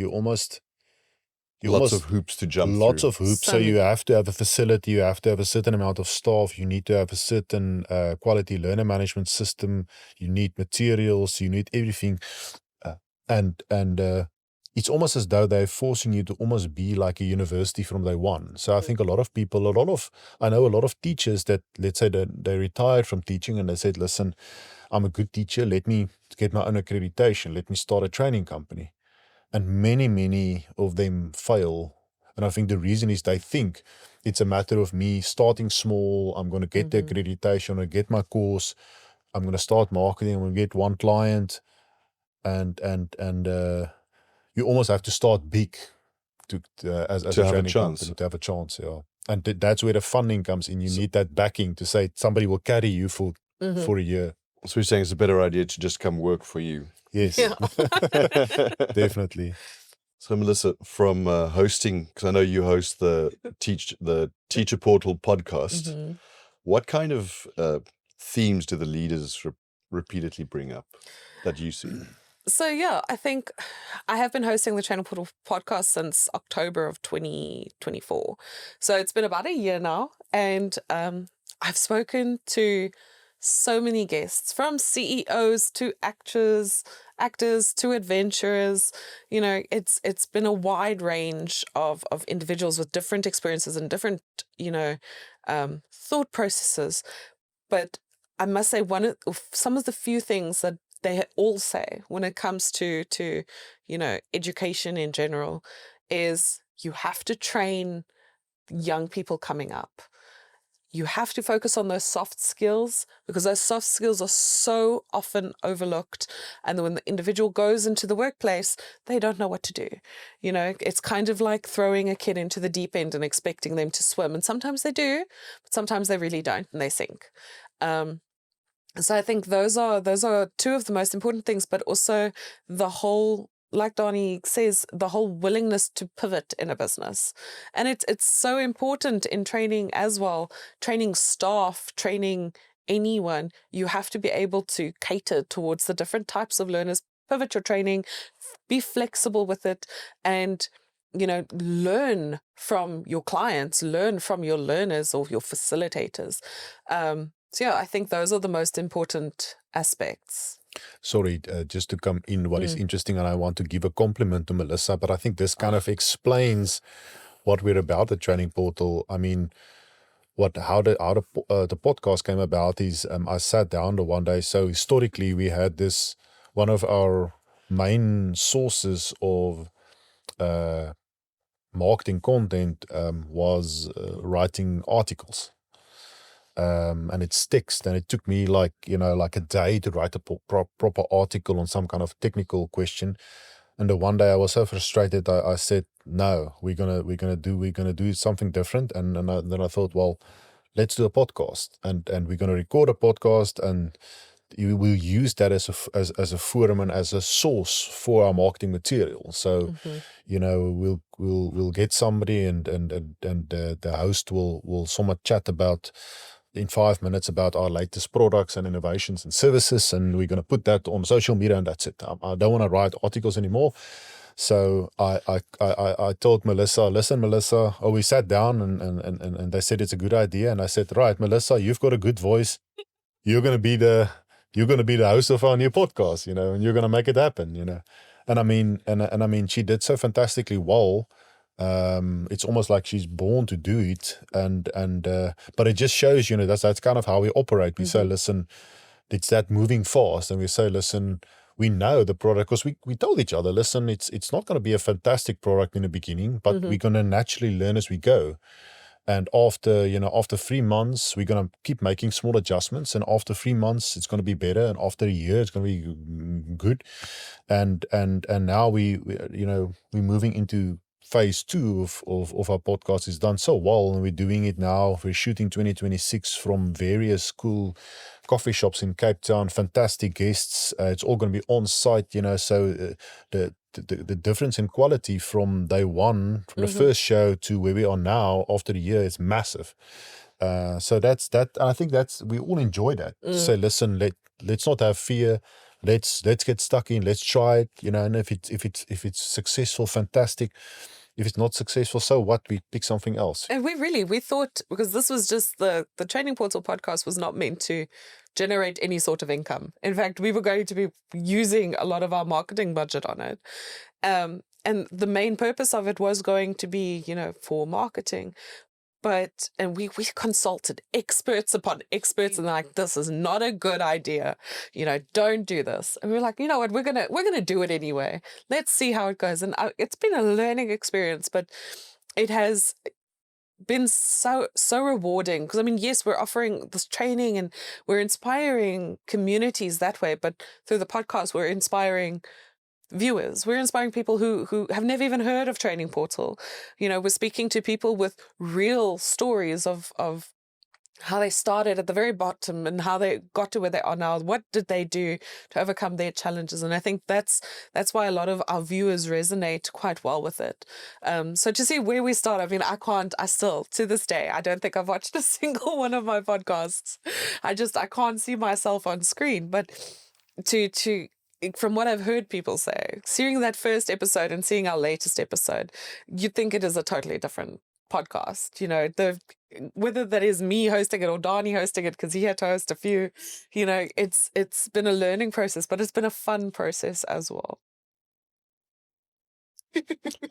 Lots of hoops to jump lots through. of hoops. So you have to have a facility, you have to have a certain amount of staff, you need to have a certain quality learner management system, you need materials, you need everything. And it's almost as though they're forcing you to almost be like a university from day one. So I think I know a lot of teachers that, let's say that they retired from teaching and they said, listen, I'm a good teacher, let me get my own accreditation, let me start a training company. And many of them fail. And I think the reason is they think it's a matter of me starting small, I'm going to get the accreditation, I'm going to get my course, I'm going to start marketing, I'm going to get one client, and you almost have to start big as a training company to have a chance. Yeah. And that's where the funding comes in. You need that backing to say somebody will carry you for a year. So you're saying it's a better idea to just come work for you. Yes, Yeah. definitely. So Melissa, from hosting, because I know you host the Teacher Portal podcast, what kind of themes do the leaders repeatedly bring up that you see? So yeah, I think I have been hosting the Training Portal podcast since October of 2024. So it's been about a year now, and I've spoken to so many guests, from CEOs to actors to adventurers. You know, it's been a wide range of individuals with different experiences and different, thought processes. But I must say, some of the few things that they all say when it comes to education in general is you have to train young people coming up. You have to focus on those soft skills, because those soft skills are so often overlooked. And when the individual goes into the workplace, they don't know what to do. You know, it's kind of like throwing a kid into the deep end and expecting them to swim. And sometimes they do, but sometimes they really don't, and they sink. So I think those are two of the most important things, but also the whole, like Danie says, the whole willingness to pivot in a business. And it's so important in training as well, training staff, training anyone. You have to be able to cater towards the different types of learners, pivot your training, be flexible with it, and learn from your clients, learn from your learners or your facilitators. So yeah, I think those are the most important aspects. Sorry, just to come in, what is interesting, and I want to give a compliment to Melissa, but I think this kind of explains what we're about at Training Portal. I mean, how the podcast came about is I sat down the one day. So historically, we had this, one of our main sources of marketing content was writing articles. And it's text, and it took me like a day to write a proper article on some kind of technical question. And the one day I was so frustrated, I said, no, we're gonna do something different. And then I thought, well, let's do a podcast, and we're gonna record a podcast, and we'll use that as a forum and as a source for our marketing material. So we'll get somebody, and the host will somewhat chat about in 5 minutes about our latest products and innovations and services, and we're going to put that on social media, and that's it. I don't want to write articles anymore. So I told Melissa, listen, Melissa, we sat down and they said it's a good idea, and I said, right, Melissa, you've got a good voice. You're going to be the host of our new podcast, and you're going to make it happen, And I mean, she did so fantastically well. It's almost like she's born to do it, but it just shows, that's kind of how we operate. We say, listen, it's that moving fast, and we say, listen, we know the product, because we told each other, listen, it's not going to be a fantastic product in the beginning, but we're going to naturally learn as we go. And after 3 months, we're going to keep making small adjustments. And after 3 months, it's going to be better. And after a year, it's going to be good. And now we're moving into phase 2 of our podcast is done so well, and we're doing it now. We're shooting 2026 from various cool coffee shops in Cape Town, fantastic guests. It's all going to be on site, so the difference in quality from day one, from the first show to where we are now after a year, is massive. So that's that. And I think we all enjoy that. Say, listen, let's not have fear. Let's get stuck in. Let's try it. And if it's successful, fantastic. If it's not successful, so what? We pick something else. And we thought, because this was just the Training Portal podcast was not meant to generate any sort of income. In fact, we were going to be using a lot of our marketing budget on it. And the main purpose of it was going to be, for marketing. And we consulted experts upon experts, and they're like, this is not a good idea. Don't do this. And we were like, you know what, we're gonna do it anyway. Let's see how it goes. And it's been a learning experience, but it has been so rewarding, because yes, we're offering this training and we're inspiring communities that way, but through the podcast we're inspiring viewers. We're inspiring people who have never even heard of Training Portal. We're speaking to people with real stories of how they started at the very bottom and how they got to where they are now. What did they do to overcome their challenges? And I think that's why a lot of our viewers resonate quite well with it. So to see where we start, I still, to this day, I don't think I've watched a single one of my podcasts. I can't see myself on screen. But from what I've heard people say, seeing that first episode and seeing our latest episode, you'd think it is a totally different podcast. Whether that is me hosting it or Danie hosting it, because he had to host a few, it's been a learning process, but it's been a fun process as well.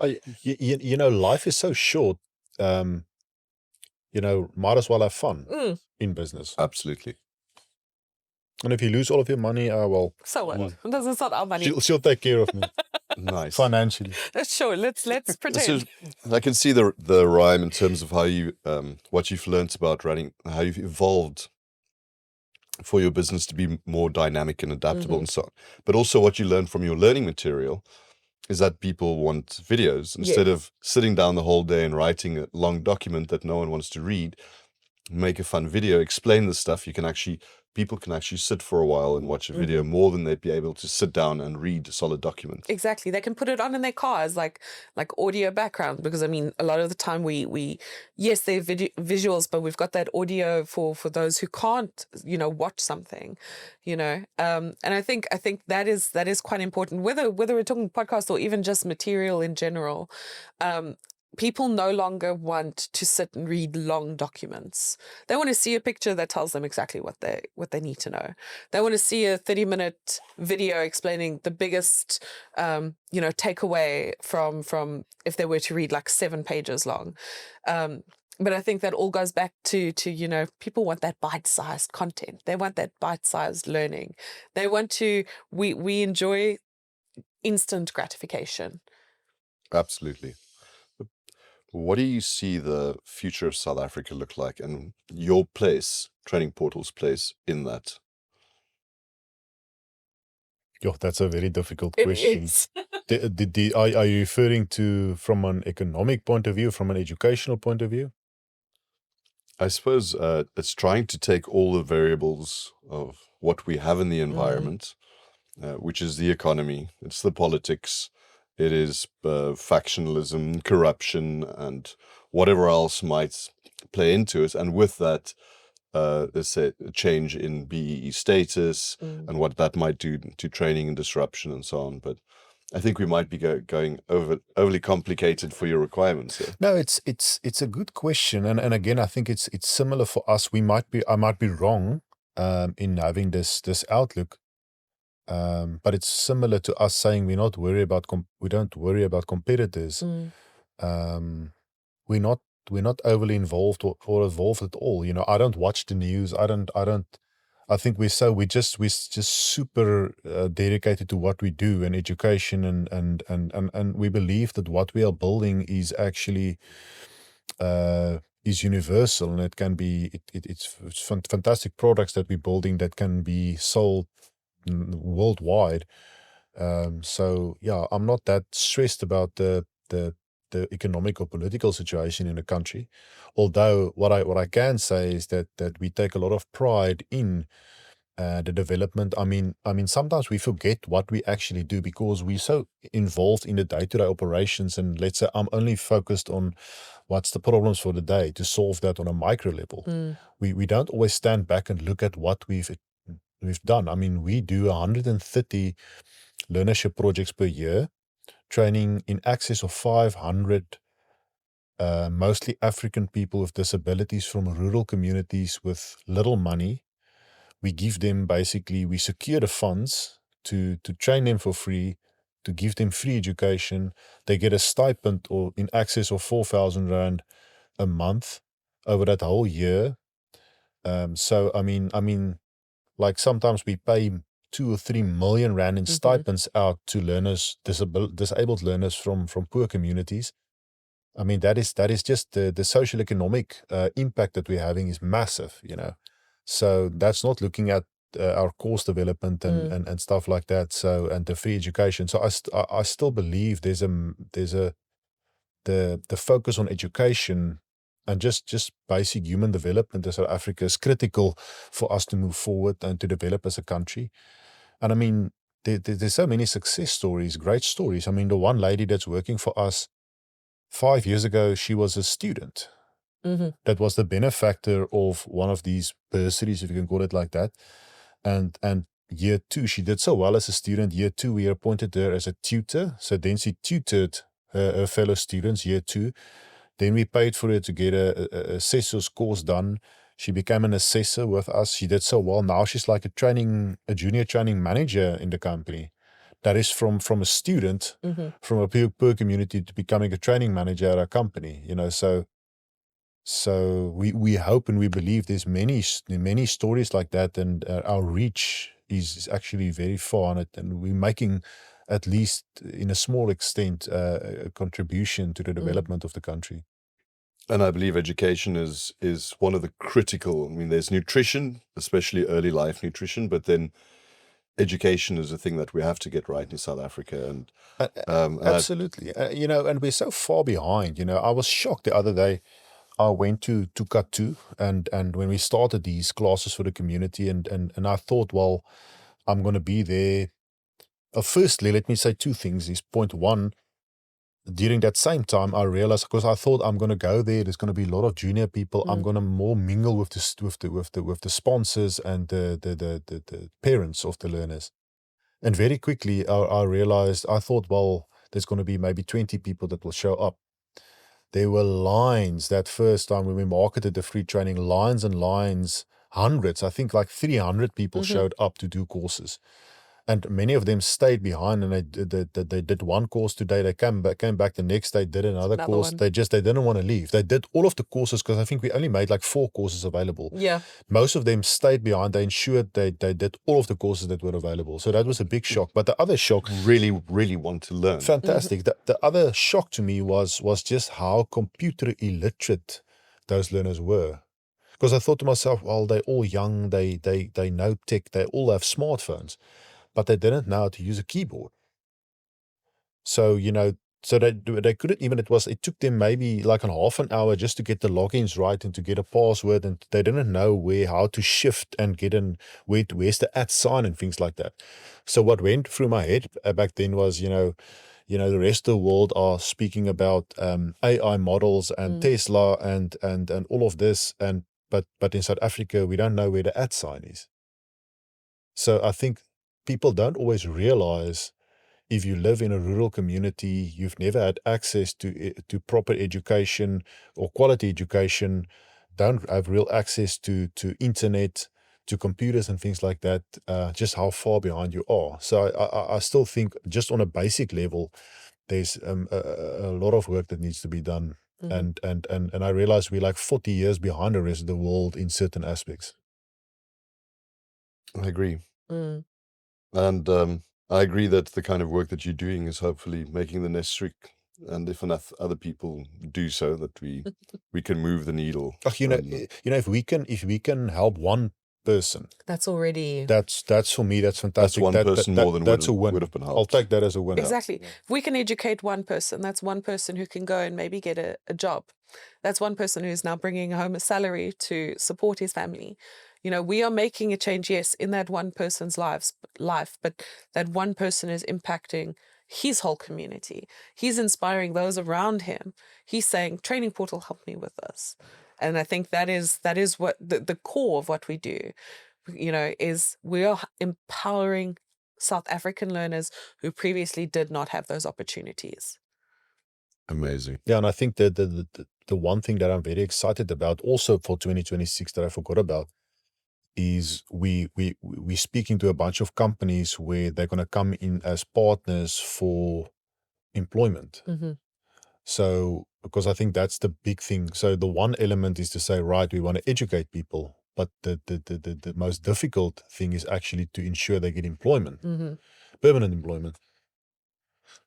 Life is so short. Might as well have fun in business. Absolutely. And if you lose all of your money, well, so what? It's not our money. She'll take care of me. Nice. Financially. Sure. Let's pretend. I can see the rhyme in terms of how you what you've learned about running, how you've evolved for your business to be more dynamic and adaptable and so on. But also what you learn from your learning material is that people want videos instead of sitting down the whole day and writing a long document that no one wants to read. Make a fun video, explain the stuff. People can actually sit for a while and watch a video more than they'd be able to sit down and read a solid document. Exactly. They can put it on in their cars, like audio background, because a lot of the time we yes, they're visuals, but we've got that audio for those who can't, watch something, and I think that is quite important, whether we're talking podcast or even just material in general. People no longer want to sit and read long documents. They want to see a picture that tells them exactly what they need to know. They want to see a 30-minute video explaining the biggest, takeaway from if they were to read like 7 pages long. But I think that all goes back to people want that bite-sized content. They want that bite-sized learning. They want to. We enjoy instant gratification. Absolutely. What do you see the future of South Africa look like, and your place, Training Portal's place in that? That's a very difficult question. Are you referring to from an economic point of view, from an educational point of view? I suppose it's trying to take all the variables of what we have in the environment, which is the economy, it's the politics, it is factionalism, corruption, and whatever else might play into it. And with that, let's say, a change in BEE status and what that might do to training and disruption and so on. But I think we might be going overly complicated for your requirements here. No, it's a good question, and again, I think it's similar for us. I might be wrong in having this outlook. But it's similar to us saying we don't worry about competitors. We're not overly involved or involved at all. I don't watch the news. I think we're just super dedicated to what we do in education, and we believe that what we are building is actually is universal, and it can be it's fantastic products that we're building that can be sold worldwide. So yeah, I'm not that stressed about the the economic or political situation in the country. Although what I can say is that we take a lot of pride in the development. I mean, sometimes we forget what we actually do because we're so involved in the day-to-day operations. And let's say I'm only focused on what's the problems for the day to solve that on a micro level. We don't always stand back and look at what we've done. I mean, we do 130 learnership projects per year, training in excess of 500 mostly African people with disabilities from rural communities with little money. We give them basically, we secure the funds to train them for free, to give them free education. They get a stipend or in excess of 4,000 Rand a month over that whole year. So, I mean, like sometimes we pay 2 or 3 million Rand in stipends out to learners, disabled learners from poor communities. I mean, that is just the social economic impact that we're having is massive, you know. So that's not looking at our course development and stuff like that. So, and the free education. So I still believe there's the focus on education and just basic human development in South Africa is critical for us to move forward and to develop as a country. And I mean, there's so many success stories, great stories. I mean, the one lady that's working for us 5 years ago, she was a student. That was the benefactor of one of these bursaries, if you can call it like that. And year 2, she did so well as a student. Year 2, we appointed her as a tutor. So then she tutored her fellow students, year 2. Then we paid for her to get a assessor's course done. She became an assessor with us. She did so well. Now she's like a junior training manager in the company. That is from a student, from a poor community to becoming a training manager at our company, you know. So we hope and we believe there's many stories like that, and our reach is actually very far on it, and we're making at least in a small extent a contribution to the development of the country. And I believe education is one of the critical. I mean, there's nutrition, especially early life nutrition, but then education is a thing that we have to get right in South Africa. And absolutely, you know, and we're so far behind. You know, I was shocked the other day. I went to Katú, and when we started these classes for the community, and I thought, well, I'm going to be there. Firstly, let me say 2 things. Is point 1, during that same time, I realized, because I thought I'm going to go there, there's going to be a lot of junior people. I'm going to more mingle with the sponsors and the parents of the learners. And very quickly, I realized, I thought, well, there's going to be maybe 20 people that will show up. There were lines that first time when we marketed the free training, lines and lines, hundreds, I think like 300 people showed up to do courses. And many of them stayed behind, and they did one course today. They came back the next day, did another course. One. They didn't want to leave. They did all of the courses because I think we only made like 4 courses available. Yeah. Most of them stayed behind. They ensured they did all of the courses that were available. So that was a big shock. But the other shock, really want to learn. Fantastic. The other shock to me was just how computer illiterate those learners were. Because I thought to myself, well, they're all young. They know tech. They all have smartphones. But they didn't know how to use a keyboard. So, you know, so they couldn't even, it took them maybe like a half an hour just to get the logins right and to get a password, and they didn't know how to shift and get in, where's the @ sign and things like that. So what went through my head back then was, you know, the rest of the world are speaking about AI models and Tesla and all of this, but in South Africa, we don't know where the @ sign is. So I think people don't always realize, if you live in a rural community, you've never had access to proper education or quality education, don't have real access to internet, to computers and things like that, just how far behind you are. So I still think just on a basic level, there's a lot of work that needs to be done. And I realize we're like 40 years behind the rest of the world in certain aspects. I agree. And I agree that the kind of work that you're doing is hopefully making the necessary, and if enough other people do so, that we can move the needle. You know, if we can help one person. That's already... That's for me, that's That's fantastic. one person more than that's a win. would have been helped. I'll take that as a win. Exactly. If we can educate one person, that's one person who can go and maybe get a job. That's one person who's now bringing home a salary to support his family. You know, we are making a change, yes, in that one person's life, but that one person is impacting his whole community. He's inspiring those around him. He's saying, Training Portal, help me with this. And I think that is what the core of what we do, you know, is we are empowering South African learners who previously did not have those opportunities. Amazing. Yeah, and I think that the one thing that I'm very excited about also for 2026 that I forgot about is we're speaking to a bunch of companies where they're going to come in as partners for employment. Mm-hmm. So, because I think that's the big thing. So the one element is to say, right, we want to educate people, but the most difficult thing is actually to ensure they get employment, permanent employment.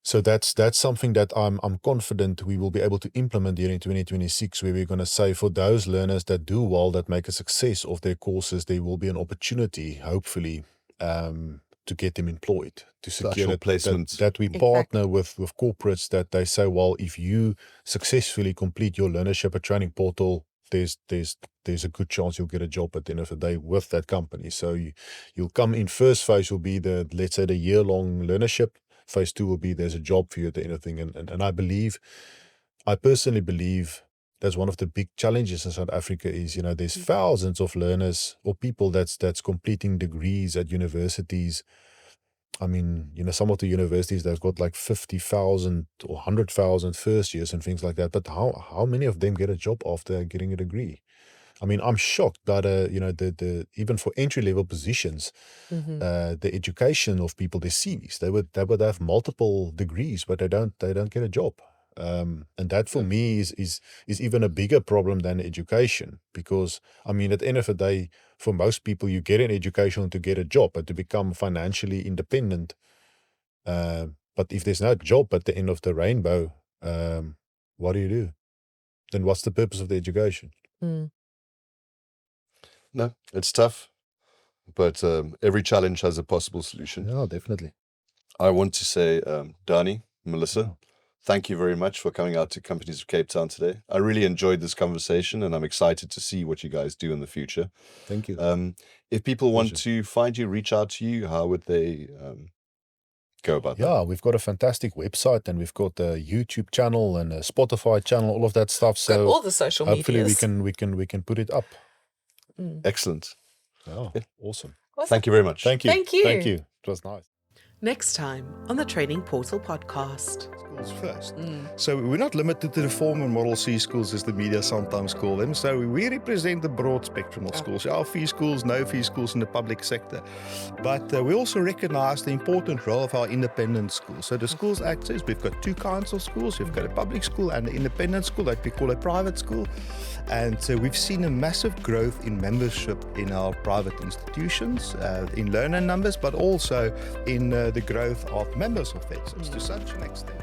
So that's something that I'm confident we will be able to implement here in 2026, where we're going to say for those learners that do well, that make a success of their courses, there will be an opportunity, hopefully, to get them employed, to secure placements. That we partner with corporates that they say, well, if you successfully complete your learnership at Training Portal, there's a good chance you'll get a job at the end of the day with that company. So you'll come in. First phase will be let's say the year-long learnership. Phase 2 will be there's a job for you at the end of the thing. And I personally believe that's one of the big challenges in South Africa is, you know, there's thousands of learners or people that's completing degrees at universities. I mean, you know, some of the universities, they've got like 50,000 or 100,000 first years and things like that. But how many of them get a job after getting a degree? I mean, I'm shocked that, you know, the even for entry-level positions, the education of people, their CVs, they would have multiple degrees, but they don't get a job. And that for me is even a bigger problem than education, because I mean, at the end of the day, for most people, you get an education to get a job, but to become financially independent. But if there's no job at the end of the rainbow, what do you do? Then what's the purpose of the education? No, it's tough, but every challenge has a possible solution. Yeah, definitely. I want to say, Danie, Melissa, thank you very much for coming out to Companies of Cape Town today. I really enjoyed this conversation, and I'm excited to see what you guys do in the future. Thank you. If people want to find you, reach out to you, how would they go about that? Yeah, we've got a fantastic website, and we've got a YouTube channel and a Spotify channel, all of that stuff. So got all the social hopefully medias. we can put it up. Excellent. Yeah, awesome. Thank you very much. Thank you. Thank you. Thank you. It was nice. Next time on the Training Portal podcast. Schools first. So we're not limited to the form and Model C schools, as the media sometimes call them. So we represent the broad spectrum of schools. Our fee schools, no fee schools in the public sector. But we also recognize the important role of our independent schools. So the schools access, we've got two kinds of schools. We've got a public school and an independent school that we call a private school. And so we've seen a massive growth in membership in our private institutions, in learner numbers, but also in the growth of members of VETSIS to such an extent.